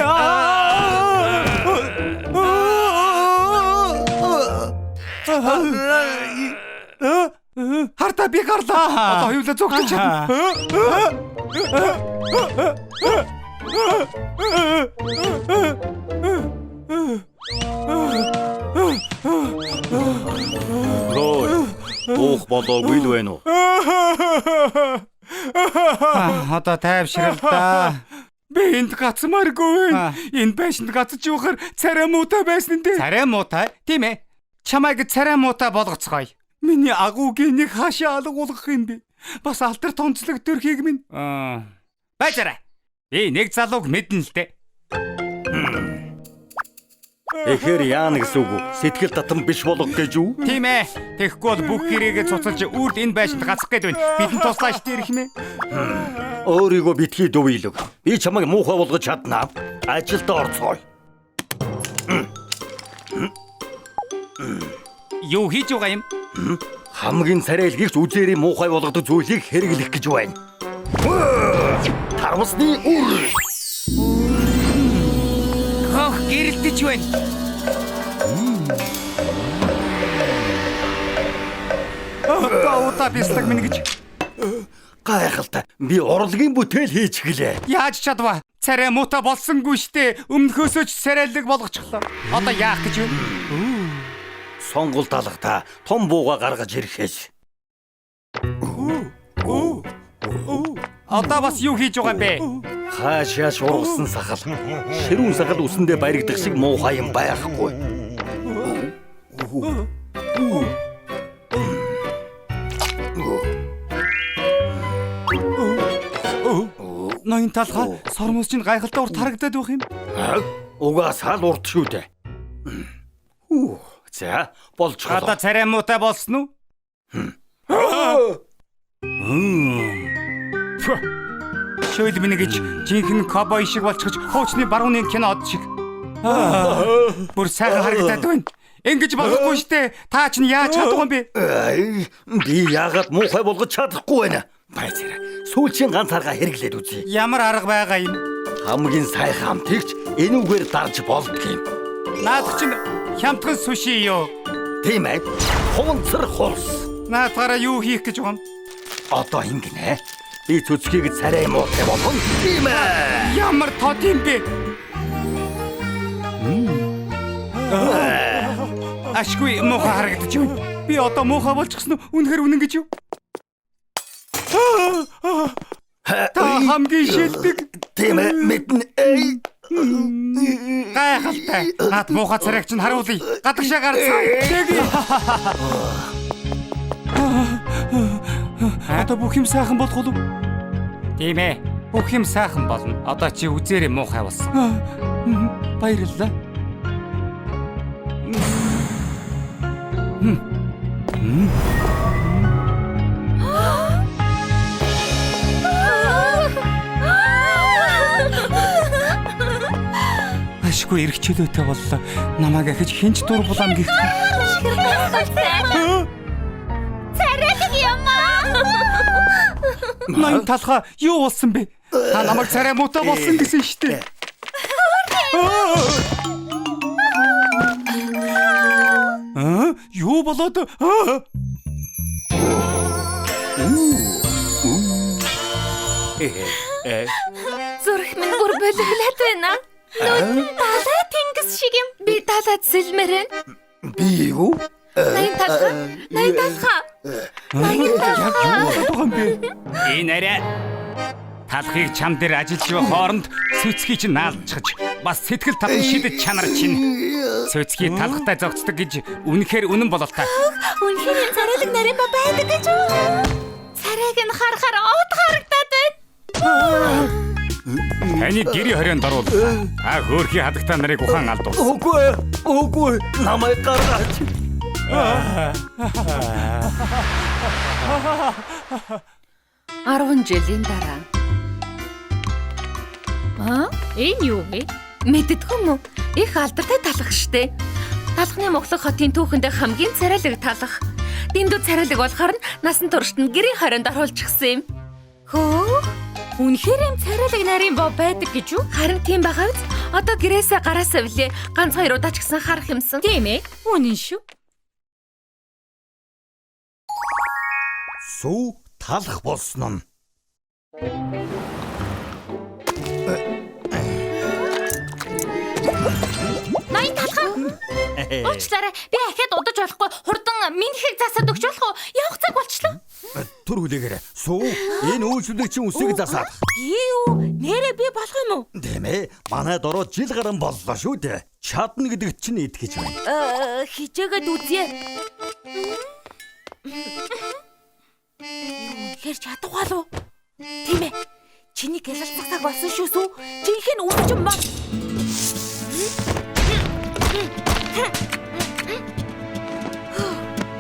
Хартаа би гарлаа. Одоо хоёулаа зогтож чадна. Уух болоогүй л байна уу? Одоо тайвшрал да. Би энд гацмааргүй байна. Энэ байшинд гацж явахаар царай муутай байсан дээ. Царай муутай? Тийм ээ. Чамайг царай муутай болгоцгоё. Миний агуу генийг хаашаа алгуулах юм бэ? Бас алтар тонцлог төрхийг минь. Базара. Би нэг залууг мэднэ л дээ. Эхэр яана гэсэн үг үү? Сэтгэл татам биш болох гэж юу? Тийм ээ. Тэгэхгүй бол бүх гэрээгээ цуцалж үрд энэ байшинд гацах гээд байна. Бидэнд туслаач дээр их мэ. Өөрийгөө битгий дөвийлөг. Би чамайг муухай болгож чаднаа. Ажилд орцгоё. Юу хийж байгаа юм? Хамгийн царайлгийгч үзээрээ муухай болгодог зүйлийг хэрэглэх гэж байна. Тарвасны үр. Хох гэрэлтэж байна. Гауда бислэг минь гэж. Гайхалтай. Би урлагийн бүтээл хийж гэлээ. Яаж чадваа? Царай муутай болсонгүй штэ. Өмнөхөөсөө ч царайлаг болгочихлоо. Одоо яах гэж вэ? Сонголт алгата том бууга гаргаж ирэхээс. Одоо бас юу хийж байгаа юм бэ? Хаашаа шургасан сахал. Ширүүн сахал үсэндээ баригдах шиг муухай юм байхгүй. Ноён талхаа сормос чинь гайхалтай урт харагдаад байх юм. Угаасаа л урт шүү дээ. За, болчихлоо. Одоо царай муутай болсон уу? Шöyle минь гэж жинхэнэ ковбой шиг болчихж хуучны барууны кинод шиг. Бүр сайхан харагдаад байна. Ингэж болохгүй штэ. Та ч яаж чадах юм бэ? Би яагаад муухай болгож чадахгүй байна? Баяцаа. Сүүлчийн ганц арга хэрэглээд үзье. Ямар арга байгаа юм? Хамгийн сайхан хамтгийгч энүүгээр дарж болдго юм. Наадах чинь хямдхан суши юу? Тийм ээ. Хунцар хулс. Наадахаараа юу хийх гэж байгаа юм? Одоо ингэнэ. Би цөцгийг царай муутай болгоно. Тийм ээ. Ямар тод юм бэ? Ашгүй муухай харагдаж байна. Би одоо муухай болчихсон уу? Үнэхээр үнэн гэж юу? Та хамгийн шилдэг. Тийм ээ. Мэднэ. Гайхалтай. Наад муухай царайг чинь харуулъя. Гадагшаа гарцгаа. Одоо бүх юм сайхан болох уу? Тийм ээ. Бүх юм сайхан болно. Одоо чи үзээрэй муухай болсон. Баярлалаа. Ашгүй эргчлөөтэй боллоо. Намайг ахиж хинч дур булам гэх. Царайлаг юм аа. Ноён талхаа юу болсон бэ? Та намайг царай муутай болсон гэсэн штэ. Юу болоод? Зүрх минь бүр болиглаад байна. Нүд далай тэнгис шиг юм. Би далайд сэлмэрэн. Би юу? Ноён талхаа. Яг юу болоод байгаа юм бэ? Энэ арай Талхыг чам дээр ажиллаж байгаа хооронд Сүцхий чинь наалдчихж бас сэтгэл татан шидэж чанар чинь. Сүцхий талхтай зогцдог гэж үнэхээр үнэн болол та. Үнэхээр энэ царайлаг нарийн ба байдаг гэж үү? Царайг нь харахаар од харагдаад байна. Таны гэрийн хорионд оруул. Та хөөрхий хадагтай нарыг ухаан алдуул. Үгүй. Намайг гаргаач. 10 жилийн дараа. Энэ юу вэ? Мэддэггүй мүү? Их алдартай талх штэ. Талхны Моглог хотын түүхэнд хамгийн царайлаг талх. Дэндүү царайлаг болохоор нь насан туршид нь гэрийн хорионд оруулчихсан юм. Хөө? Үнэхээр юм царайлаг нарийн боо байдаг гэж үү? Харин тийм байгаа биз? Одоо гэрээсээ гараасаа влээ. Ганц хоёр удаа ч гэсэн харах юмсан. Тийм ээ. Үнэн шүү. Сүү талах болсон нь. Ноён талхаа. Уучлаарай. Би ахиад удаж болохгүй. Хурдан минийхийг засаад өгч болох уу? Явах цаг болчихлоо. Түр хүлээгээрэй. Сүү энэ үйлчлэгчийн үсийг засаад. Би юу? Нэрээ би болох юм уу? Тийм ээ. Манай дороо жил гарan боллоо шүү дээ. Чадна гэдэг чинь итгэж байна. Хичээгээд үзье. Үнэхээр чадах болов? Тийм ээ. Чиний гялалцах цаг болсон шүү сүү. Жинхэнэ үсч юм ба.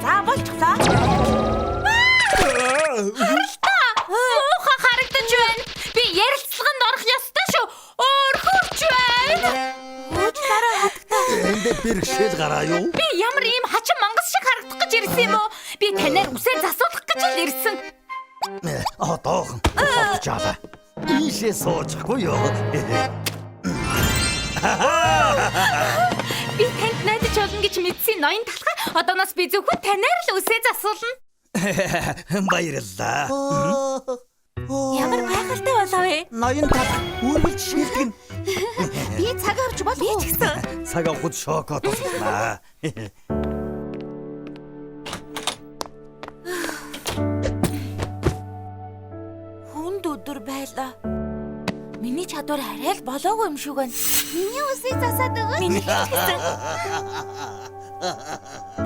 За болчихлоо. Муухай харагдаж байна. Би ярилцлаганд орох ёстой шүү. Өөрхөж байна. Уучлаарай хатагтай. Энд бэрхшээл гараа юу? Би ямар ийм хачин мангас шиг харагдах гэж ирсэн юм уу? Би танаар үсээ засуулах гэж л ирсэн. Одоохон болчихлоо. Ийшээ суучихгүй юу? Би танд найдаж болно гэж мэдсэн ноён талхаа. Одооноос би зөвхөн танаар л үсээ засуулна. Баярлалаа. Ямар гайхалтай болов ээ. Ноён талах үргэлж шилдэгнэ. Би цаг авч болох уу? Гэсэн. Цаг авахд шокоо туслаа. Хүнд өдөр байлаа. Миний чадвар арай л болоогүй юм шиг байна. Миний үсийг засаад өгөөч. Миний гэсэн.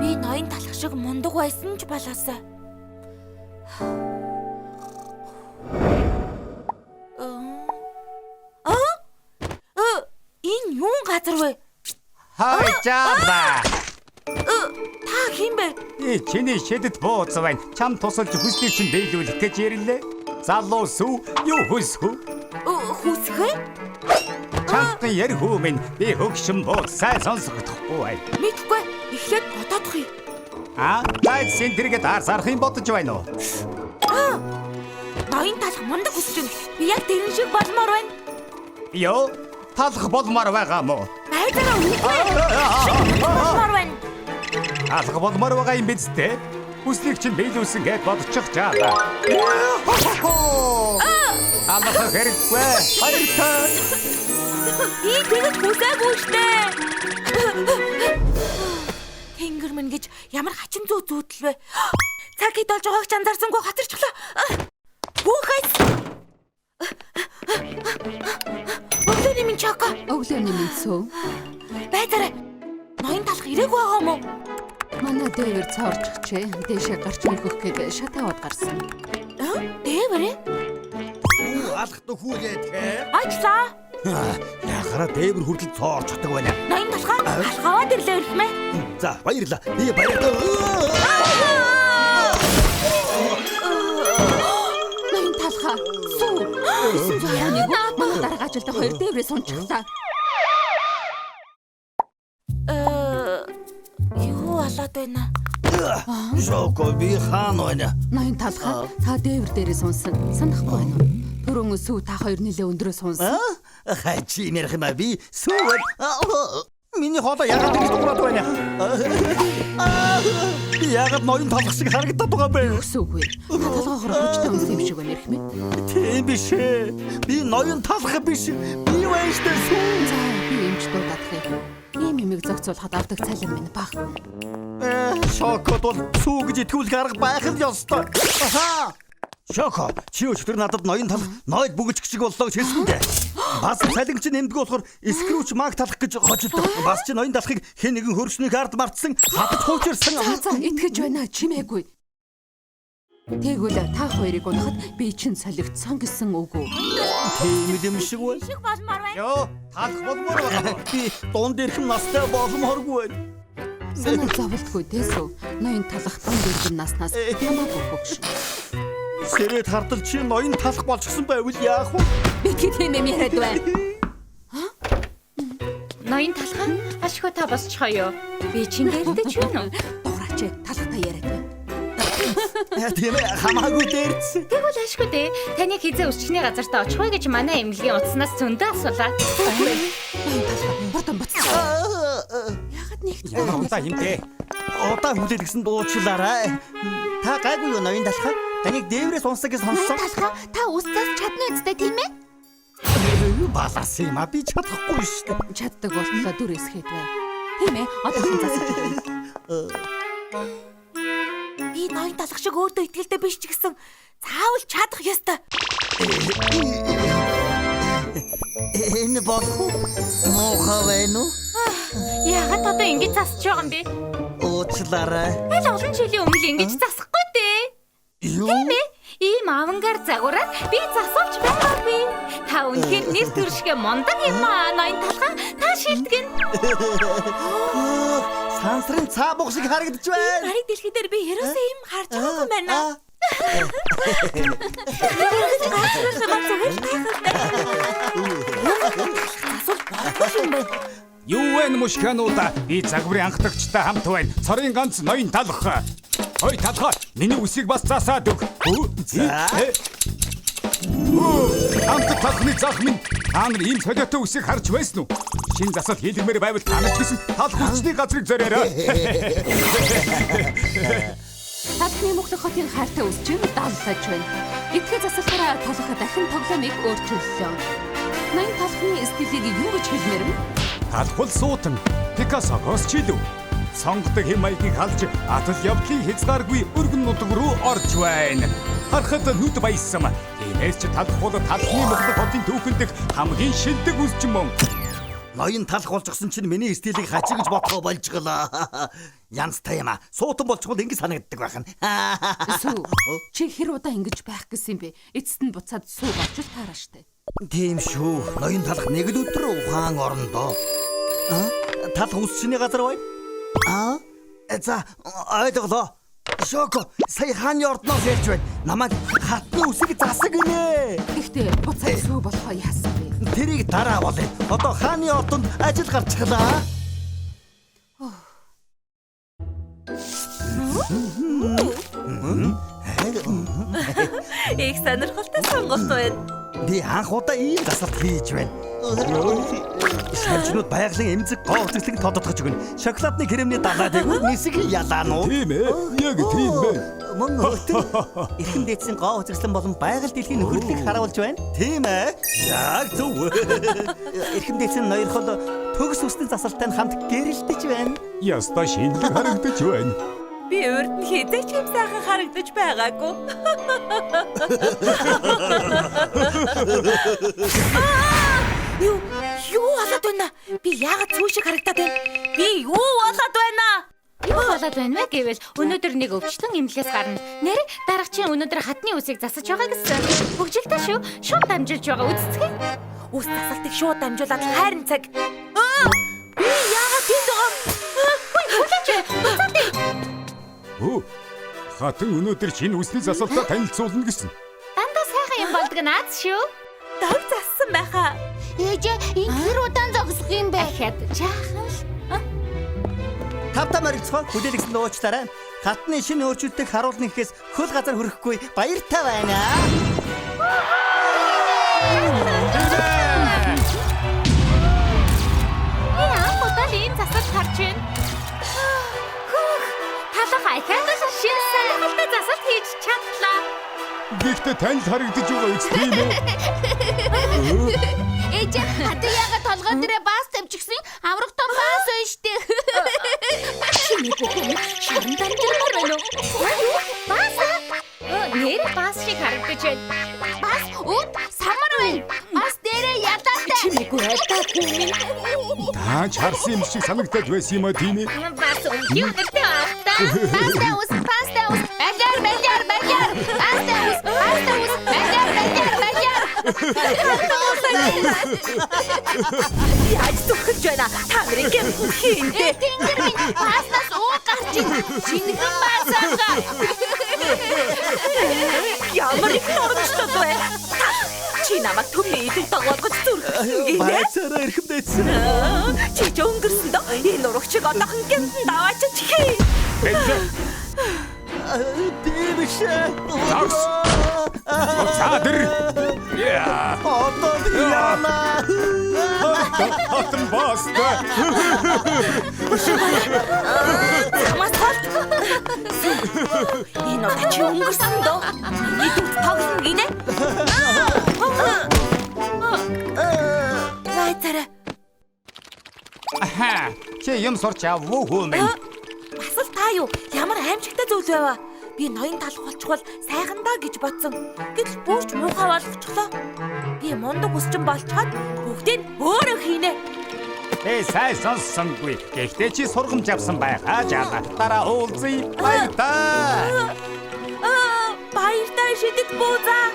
Би ноён талах шиг мундаг байсан ч болоосаа. Энэ юун газар вэ? Хайжаала. Та хин бэ? Чиний шидэд бууз байна. Чам тусалж хүслийг чинь биелүүлэх гэж ярилээ. Залуу сүү юу хүсвэ? Хүсхэ? Чамтай ярих үү минь би хөгшин бууз сайн сонсохдохгүй бай. Мэдгүй. Эхлээд бодоодох юм. Гайд сэнтэргээ дарсарах юм бодож байна уу? Ноён талах мундаг хүсэж байна. Би яг тэрэн шиг болмоор байна. Йоо, талах болмоор байгаа мó. Хайдаа үгүй. Болмоор байна. Алга болмоор байгаа юм биз дээ. Хүслийг чинь биелүүлсэн гэд бодчих жаалаа. Амах хэрэггүй. Хайртай. Би тэгэж хүсээгүй штэ. Тэнгэр мэн гэж ямар хачин зүү зүүдэл вэ? Цаг хэд болж байгааг ч анзаарсангүй хатарчлаа. Бүхэс. Өглөөний минь чака. Өглөөний минь сүү. Байдараа. Ноён талах ирээгүй байгаа юм уу? Манай дээвэр цоорччихжээ. Дээшээ гарч мөхөх гээд шатаад гарсан. Дээвэрээ? Алхт хүүгээд хэ? Ажлаа. Яхара дээвэр хүртэл цоорчдаг байна. Ноён талхаа алхаваад ирлээ үлмээ. За баярлаа. Би баярлаа. Ноён талхаа. Сүү. Нэг манай дарга ажилд хоёр дээврээ сунчихлаа. Юу болоод байна? Шоко би хаан байна. Ноён талхаа. Та дээвэр дээрээ сунсан. Санахгүй байна уу? Түрүүн сүү та хоёр нэлээ өндрөө сунсан. Хачи нэрх юм би сүүл. Миний хоолой ягаад ингэж дуурайд байна? Ягаад ноён талах шиг харагдаад байгаа бэ? Өсөөгүй. Та толгоогоор хүчтэй үнс юм шиг байна ярих мэд. Тийм биш ээ. Би ноён талах биш. Би вайштай сүү. За би эмч дуудах юм. Ийм юмыг зохицуулахад авдаг цалин минь бага. Шокод бол сүү гэж итгүүлэх арга байх л ёстой. Аха. Шоко, чи өчтөр надад ноён талах ноёд бүгэлч шиг боллоо гэж хэлсэн дээ. Бас цалингч нэмдэг болохоор Скрүүч маг талах гэж хожилдог. Бас чи ноён талахыг хэн нэгэн хөршнийг ард мартсан, хатж хуучирсан. За итгэж байна чимээгүй. Тэгвэл та хоёрыг унахад би чинь солигдсон гэсэн үг үү? Тийм юм шиг байна. Шиг болмоор байна. Йоо, талах болмоор байна. Би дунд ирхэн настай боломжгүй байна. Санаа зовлтгүй дэсүү. Ноён талах дунд иргэн наснаас хамаагүй хөгш. Сэрэд хартал чи ноён талах болчихсон байвал яах вэ? Би тийм юм яриад байна. Ноён талхан ашгүй та босчихоё. Би чинь дээрдэж байна уу? Дуурайч талхтаа яриад байна. Тийм ээ, хамаагүй дээрдсэн. Тэгвэл ашгүй дээ. Таныг хизээ өсчний газартаа очих вэ гэж манай эмнэлгийн утаснаас зөндөө асуулаа. Бордон бацсан. Ягаад нэгт Ямар удаа хинтээ. Удаа хүлээд гисэн дуучлаарай. Та гайгүй юу ноён талах? Таныг дээврээс унсаг гэж сонссон. Талхан та устсаас чадна үстэй тийм ээ? Балаас юм а би чадахгүй шүү дээ. чаддаг болтлоо дүр эсгээд бай. Тийм ээ. Одоохон засаж байна. Би ноён талах шиг өөртөө итгэлтэй биш ч гэсэн заавал чадах ёстой. Энэ болох муухай байна уу? Яагаад одоо ингэж засаж байгаа юм бэ? Уучлаарай. Аль олон жилийн өмнө ингэж засахгүй дээ. Юу? Тийм ээ. Ийм авангаар загвараар би засуулж байгаагүй. Та үнэхээр нэр төршгэ мондаг юм аа. Ноён талхан та шилтгэн. Сансрын цаа буг шиг харагдаж байна. Нарыг дэлхий дээр би ерөөсөө юм харж байгаагүй байна. Юу вэ мушкануудаа? Би загварын анхдагчтай хамт байна. Цорын ганц ноён талах. Ой талхаа, миний үсийг бас засаад өг. Амт талхны зах минь. Та нар ийм солиотой үсийг харж байсан уу? Шин засал хийлгмээр байвал та нар ч гэсэн талх үсний газрыг зориорой. Талхны мөхлөх хотын хайртай үсчин даллаж байна. Итгэж засалхаараа талха дахин тоглоомыг өөрчиллөө. Ноён талхны стилийг юу гэж хэлмээр вэ? Талхул суутан Пикассогоос ч илүү сонгодог хэм маягийг халж атал явдлын хязгааргүй өргөн нутаг руу орж байна. Харахад нүд баяссан. Тиймээс ч талхул талхны мөхлөх хотын түүхэнд хамгийн шилдэг үсчин мөн. Ноён талах болчихсон чинь миний стилийг хачиг гэж бодхоо болж галаа. Янзтай юм а. Суутан болчихвол ингэ санагддаг байхна. Сүү. Чи хэр удаа ингэж байх гэсэн юм бэ? Эцэст нь буцаад сүү болж л таараа штэ. Тийм шүү. Ноён талах нэг л өдөр ухаан орондоо. Талах үсчний газар бай. За ойлголоо. Шоко, сая хааны ордноос ярьж байна. Намайг хатны үсэг засаг гинэ. Гэхдээ буцаад сүү болохоо яасан бэ? Тэрийг дараа болъё. Одоо хааны ордонд ажил гарчихлаа. Их сонирхолтой сонголт байна. Би анх удаа ийм засалт хийж байна. Шалжнууд байгалийн эмзэг гоо үзэсгэлэг тодотгож өгнө. Шоколадны кремний далаад айгүй нисэг ялаан уу? Тийм ээ. Яг тийм байна. Мөн өтөр эрхэм дээдсийн гоо үзэсгэлэн болон байгаль дэлхийн нөхөрлөлийг харуулж байна. Тийм ээ. Яг зөв. Эрхэм дээдсийн ноёрхол төгс үсний засалтай хамт гэрэлтэж байна. Яста шинэлэг харагдаж байна. Би урд нь хизээч юм сайхан харагдаж байгаагүй. Юу болоод байна? Би яагаад зүү шиг харагдаад байна? Би юу болоод байна? Юу болоод байна вэ гэвэл өнөөдөр нэг өвчлөн эмнэлээс гарна. Нэр дарагчийн өнөөдөр хатны үсийг засаж байгаа гэсэн. Хөгжилтэй шүү. Шууд дамжуулж байгаа үстцгээ. Үс засалтыг шууд дамжуулаад хайрын цаг. Би яагаад тийм байгаа? Хатын өнөөдөр шинэ үсний засалтаа танилцуулна гэсэн. Дандаа сайхан юм болдог наац шүү. Дог зассан байхаа. Ээжээ энэ хэр удаан зогсох юм бэ? Ахад жаахан л. Тавтаа морилцгоо хүлээлгсэн уучлаарай. Хатны шинэ өөрчлөлтийг харуулна гэхээс хөл газар хүрэхгүй баяртай байна. Яа, бодол ийм засаж харж байна. Талах айхад шинэ сонирхолтой засалт хийж чадлаа. Гэхдээ тань л харагдаж байгаа үст тийм үү? Ээжээ хатаа яагаад толгой дээрээ баас тавьчихсан? Авраг том баас байна штэ. Чиний бүхэн шаран дамжмаар байна уу? Баас? Нэр бас шиг харагдаж байна. Бас өд самар байна. Бас дээрээ ядаатай. Чимээгүй байлаа хүн. Та ч харсан юм шиг санагдаж байсан юм а тийм ээ. Бас өнгийн өдөртэй авта. Паста ус. Багяр. Паста ус. Багяр. Яаж зүгэж байна? Та нарын гэм хийнтэй. Тэнгэр минь пастас уу гарч ийн. Шингэн баасаага. Ямар их нормчтой вэ? Чи намайг төмний идэл дагуулгаж зүрх. Байцаараа эрхэмдээсэн. Чи ч өнгөрсөн доо. Энэ урагчиг одоохон гэм даваач чихээ. Бибиш. Такс. Цаадэр. Яа. Одоо яана. Хатан баста. Хамаас хол. Энэ урагч өнгөрсөн доо. Идэл тоглоно гинэ. Байцаараа. Аха. Чи юм сурч авуу хөөмэн. Бас л та юу? Ямар аимшигтай зүйл байваа? Би ноён талх болчихвол сайхан даа гэж бодсон. Гэтэл бүрч муухай болгочихлоо. Би мундаг хүсчин болчиход бүгдийг өөрөө хийнэ. Сайн сонссонгүй. Гэхдээ чи сургамж авсан байгаа жаа. Дараа уулзъя. Баярлалаа. Баяртай шидэт буузаа.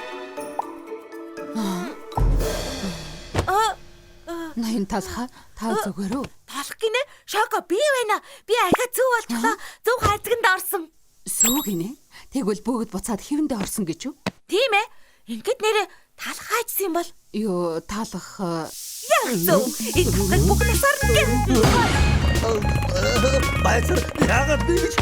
Ноён талха та зүгээр үү? Талх гинэ? Шоко би байна. Би ахаа зүв болчихлоо. Зөв хайцганд орсон. Сүү гинэ. Тэгвэл бүгд буцаад хэвэндээ орсон гэж үү? Тийм ээ. Ингээд нэрэ талх хайчсан юм бол Юу талах яг зөв. Энэ талхыг бүх насаар гэн. Байцаар яагаад би гэж.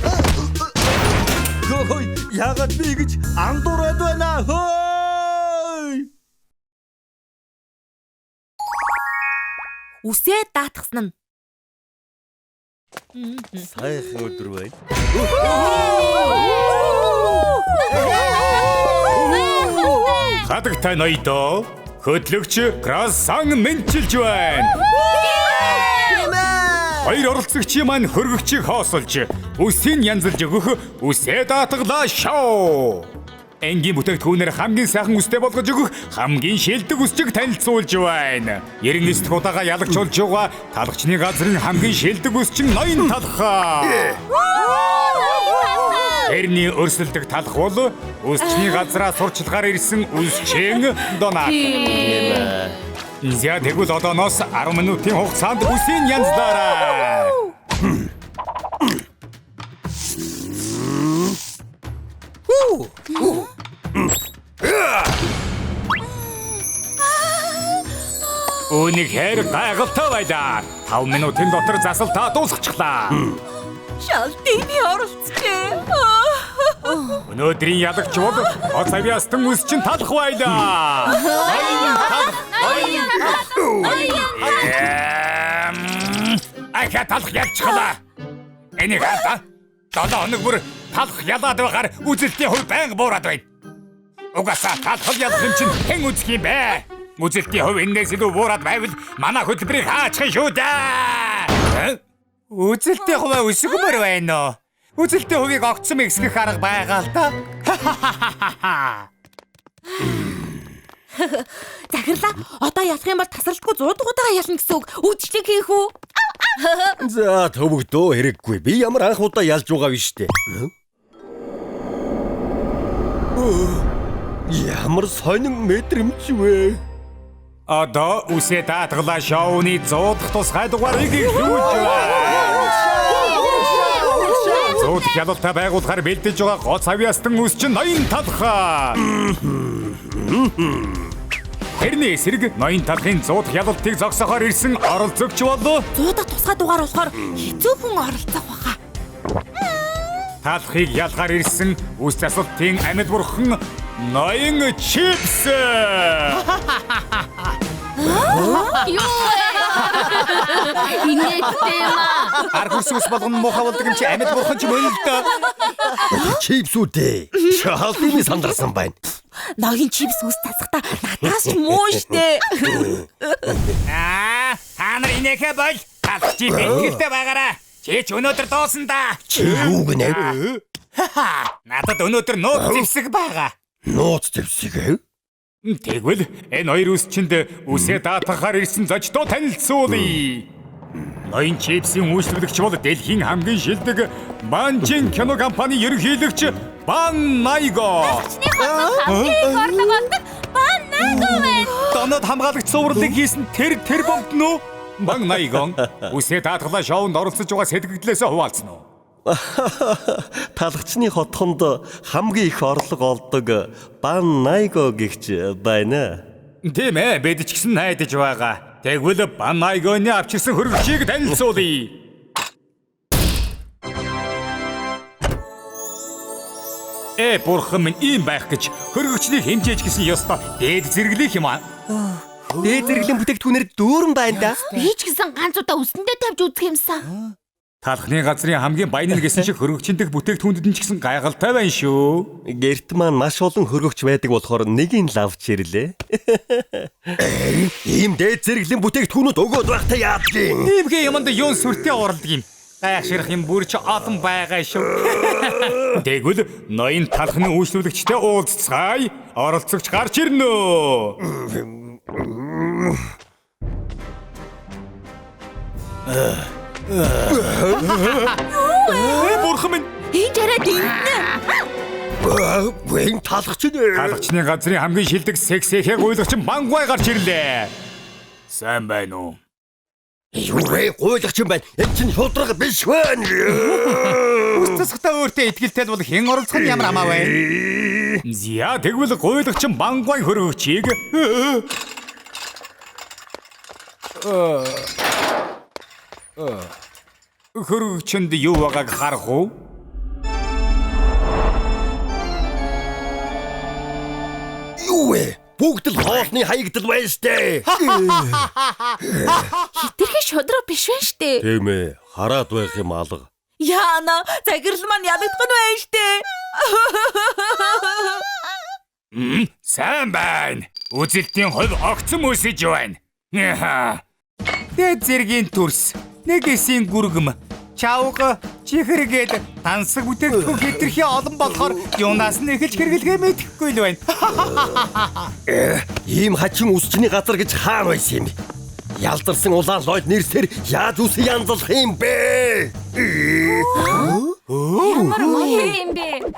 Хөөй, яагаад би гэж андуураад байна. Хөөй. Үсээ даатгсан нь. Сайхан өдөр бай. Хадагтай ноёдоо хөтлөгч Красан мэнчилж байна. Хоёр оролцогчийн маань хөргөгчийг хоосолж үсийг янзалж өгөх үсээ даатгалаа шоу. Энгийн бүтээгдэхүүнээр хамгийн сайхан үстэй болгож өгөх хамгийн шилдэг үсчийг танилцуулж байна. 99 дахь удаага ялагчулж байгаа талхчны газрын хамгийн шилдэг үсчин ноён талхаа. Тэрний өрсөлдөх талх бол үсчний газраа сурчлагаар ирсэн үсчин Донат. За тэгвэл одооноос 10 минутын хугацаанд үсийн янзлаарай. Үүнийг хэр гайхалтай байлаа. 5 минутын дотор засалтаа дуусгачлаа. Шалтыны оролцгоо. Өнөөдрийн ялагч бол Оцавиастан үсчин талх байлаа. Ахаа талх ялчглаа. Энийг хаа 7 хоног бүр талх ялаад байгаар үзэлтийн хувь байнга буураад байна. Угаасаа талх ялах юм чинь хэн үзэх юм бэ? Үзэлтийн хувь энэс илүү буураад байвал манай хөтөлбөрийг хаачих шүү дээ. Үзэлтийн хувь өсгөмөр байна уу? Үзэлтийн хувийг огцом ихсгэх арга байгаа л да. Захирлаа. Одоо ялах юм бол тасралтгүй 100 дугуйгаа ялна гэсэн үг. Үдшилэг хийх үү? За төвөгдөө хэрэггүй. Би ямар анх удаа ялж байгаа биш үү? Ямар сонин мэдрэмж вэ? Одоо үсээ даатгалаа шоуны 100 дахь тусгай дугаарыг эхлүүлж байна. 100 дахь ялалтаа байгуулахаар бэлдэж байгаа гоц авьяастан үсчин ноён талхаа. Тэрний эсрэг ноён талхын 100 дахь ялалтыг зогсоохоор ирсэн оролцогч бол 100 дахь тусгай дугаар болохоор хэцүүхэн оролцох баха. талхыг ялгаар ирсэн үс засалтын амьд бурхан ноён чипс. Инээдтэй маа. Архус болгон мохоо болдог юм чи амьд бурхан ч мөн л доо. Чипсүүдээ. Шалдын сандарсан байна. Ноён чипс үс тасахта надаас ч муу штэ. Та нар инээхэ бол талхчи бэлгэлтэй байгаараа. Чи ч өнөөдөр доосон да. Чи юу гэнэ? Надад өнөөдөр нууц зэвсэг байгаа. Нууц зэвсэг. Тэгвэл энэ хоёр үсчинд үсээ даатгахаар ирсэн зочдоо танилцуулъя. Ноён чипсийн үйлчлүүлэгч бол дэлхийн хамгийн шилдэг Банжин кино компани ерөнхийлөгч Бан Найго. Чиний хотод хамгийн их орлого олдог Бан Найго байна. Донод хамгаалагч сувралыг хийсэн тэр бомбд нөө Бан Найгон үсээ даатгалаа шоунд оролцож байгаа сэтгэгдлээс хуваалцсан уу? Талагчны хотхонд хамгийн их орлого олдог Бан Найго гэгч байна. Тийм ээ, бид ч гэсэн найдаж байгаа. Тэгвэл Бан Найгоны авчирсан хөргөчийг танилцуулъя. Бурхан минь ийм байх гэж хөргөчний хэмжээж гисэн ёстой дээд зэрэглэх юм аа. Дээд зэрэглэлийн бүтээгдэхүүнээр дүүрэн байна да. Би ч гэсэн ганц удаа үсэндээ тавьж үзэх юмсан. Талхны газрын хамгийн баян гэсэн шиг хөргөчөнд дэх бүтээгдэхүүнүүд нь ч гэсэн гайхалтай байна шүү. Гэрт маань маш олон хөргөгч байдаг болохоор нэгийг лавч ирлээ. Ийм дээд зэрэглэлийн бүтээгдэхүүнүүд өгөөд байхтай яадгийн. Иймгээ юмд юун сүртэй оролдог юм. Гайхширх юм бүр ч олон байгаа шүү. Тэгвэл ноён талхны үйлчлүүлэгчтэй уулзцгаая. Оролцогч гарч ирнэ. Бурхан минь Энэ жараад иннэ. Вэн талхч нэ. Талагчны газрын хамгийн шилдэг сексэхэ гуйлагч Мангвай гарч ирлээ. Сайн байна уу? Юу вэ? Гуйлагч юм байна. Энэ чинь шудраг биш байна. Үстсэхтэй өөртөө итгэлтэй бол хэн оролцох нь ямар амаа вэ? Зя тэгвэл гуйлагч Мангвай хөргөгчийг хөргөгчөнд юу байгааг харах уу? Юу вэ? Бүгд л хоолны хаягдал байна штэ. Хитрхи шудраг биш байна штэ. Тийм ээ. Хараад байх юм алга. Яана, загирл маань ядагдах нь байна штэ. Сайн байна. Үзэлтийн хувь огцом өсөж байна. Дээд зэргийн төрс, нэг эсийн гүргэм, чавга, чихэргээд тансаг бүтээгдэхүүн хэтэрхий олон болохоор юунаас нь эхэлж хэрэглэхээ мэдэхгүй л байна. Ийм хачин үсчний газар гэж хаана байсан юм бэ? Ялдарсан улаан лойд нэрсээр яаж үс янзлах юм бэ? Ямар маяг юм бэ?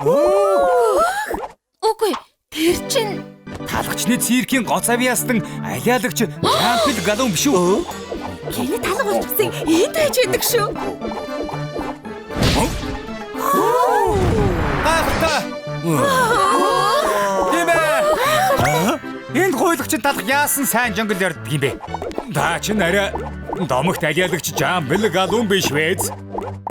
Үгүй, тэр чинь Талагчны циркийн гоц авьяастан алиалагч Жампл Галун биш үү? Хиний талга болчихсон энд байж байдаг шүү. Энд гуйлагч талх яасан сайн жонгол ярддаг юм бэ? Та ч арай домогт алиалагч Жампл Галун биш вэз?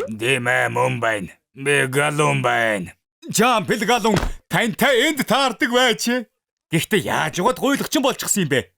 Дэмэ мөн байна. Би Галун байна. Жампл Галун тантай энд таардаг байж. Гэхдээ яаж угаад гуйлагч болчихсон юм бэ?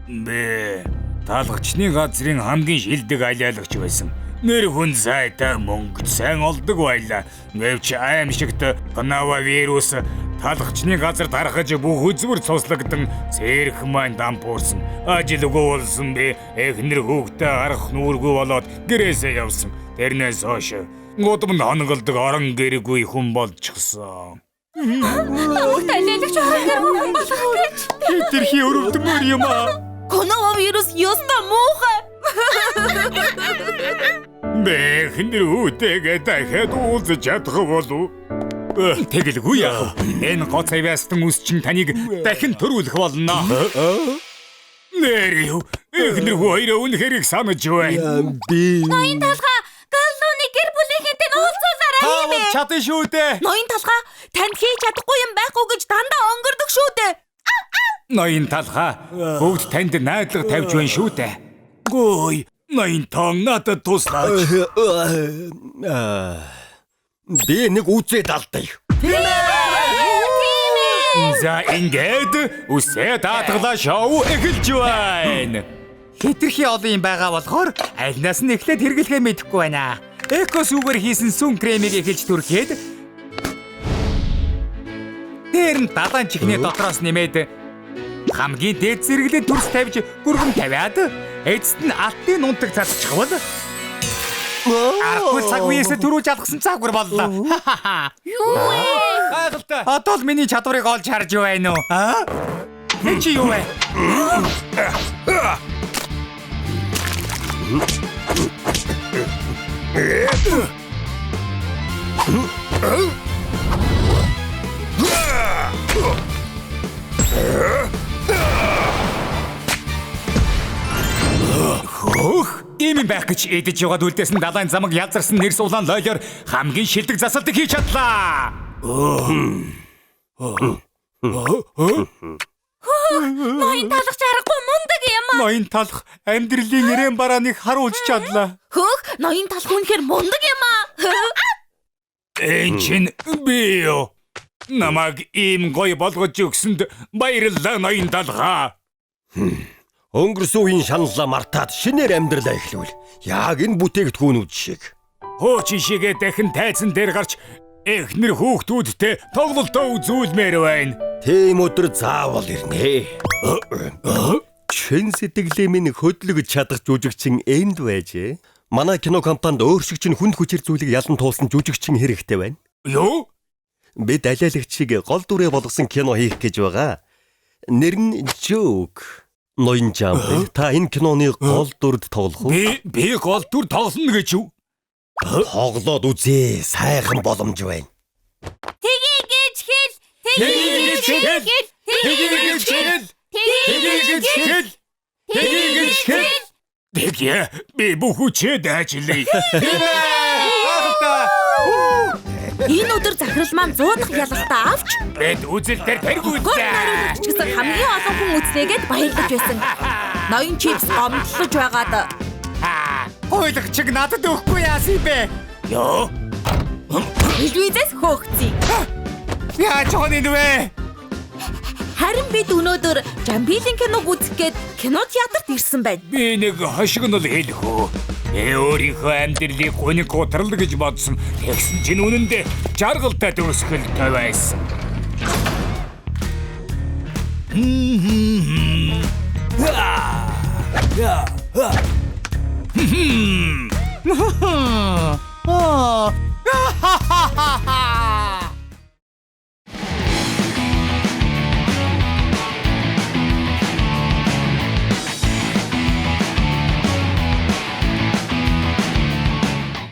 Би талагчны газрын хамгийн шилдэг алиалагч байсан. Нэр хүн сайтай мөнгө сайн олдог байлаа. Гэвч аимшигт коронавирус талагчны газар дарахж бүх үзмэр цуслагдсан цэрх маань дампуурсан. Ажилгүй болсон би эхнэр хүүхдээ арах нүргүй болоод гэрээсээ явсан. Тэрнээс хойш гудамд хонголдог орон гэргүй хүн болчихсон. намайг алиалагч орон болох гэж. Хитрхи өрөвдмөр юм аа. Коронавирус ёстой муухай. Бэхнэр үүтэйгээ дахиад уулзаж чадах болов. Тэгэлгүй яах. Энэ гоц авьяастан үсчин таныг дахин төрүүлэх болно. Нэр юу? Эхнэр хоёроо үнэхээр их санаж байна. Би Ноён талхаа Галлууны гэр бүлийнхэнтэй уулзуулаарай юм бэ? Чадсан шүү дээ. Ноён талхаа танд хийж чадахгүй юм байхгүй гэж дандаа онгордог шүү дээ. Ноён талхаа бүгд танд найдлага тавьж байна шүү дээ. Гой, ноён тон надад туслаач. би нэг үзээд алдаа. За ингээд үсээ даатгалаа шоу эхэлж байна. Хитрхи олон юм байгаа болохоор альнаас нь эхлээд хэрэглэхээ мэдэхгүй байна. Экосүүгээр хийсэн сүн кремийг эхэлж түрхээд тэр нь далайн чихний дотроос нэмээд хамгийн дээд зэрэглэн төрс тавьж гүргэн тавиад эцэст нь алтын нунтаг цацчихвал аргагүй цаг үеэс төрүүлж алгасан цагвар боллоо. Юу вэ? Гайхалтай. Одоо л миний чадварыг олж харж байна уу? Аа? Энд чи юу вэ? Ийм байх гэж эдэж яваад үлдээсэн далайн замаг язарсан нэрс улаан лойлоор хамгийн шилдэг засалтыг хийж чадлаа. Ноён талах чаргагүй мундаг юм аа. Ноён талах амьдралын ирээн барааныг харуулж чадлаа. Хөөх, ноён талах үнэхээр мундаг юм аа. Энд чинь би юу? Намайг ийм гоё болгож өгсөнд баярлалаа ноён талхаа. Өнгөрсөн үеийн шаналлаа мартаад шинээр амьдралаа эхлүүл. Яг энэ бүтээгдэхүүнүүд шиг. Хуучин шигээ дахин тайзан дээр гарч эхнэр хүүхдүүдтэй тоглолтоо үзүүлмээр байна. Тийм өдөр заавал ирнэ. Чин сэтгэлээ минь хөдлөж чадах жүжигчин энд байжээ. Манай кино компанид өөршигч нь хүнд хүчээр зүйлийг ялан туулсан жүжигчин хэрэгтэй байна. Юу? Бид алиалагчийг гол дүрээ болгосон кино хийх гэж байгаа. Нэр нь Joke. Ноён жам. Та энэ киноны гол дүрд тоглох уу? Би гол дүр тоглоно гэж юу? Тоглоод үзээ. Сайхан боломж байна. Тгий гэж хэл. Тэгээ би бүхүчээд ажиллая. Энэ өдөр захирал маань 100 дахь ялалтаа авч Бид үзэлтээр тэргүүцээ. нариулагч гэсэн хамгийн олон хүн үзлээгээд баярлаж байсан. Ноён чипс гомдлож байгаад Хойлагчиг надад өгөхгүй яасан бэ? Юу? телевизээс хөөгций. Яаж хоног вэ? Харин бид өнөөдөр Жамбилийн киног үзэх гээд кино театрт ирсэн байна. Би нэг хошигнол хэлэх үү. Өөрийнхөө амьдралыг гуниг гутрал гэж бодсон. Тэгсэн чинь үнэндээ жаргалтай төгсгөлтэй байсан.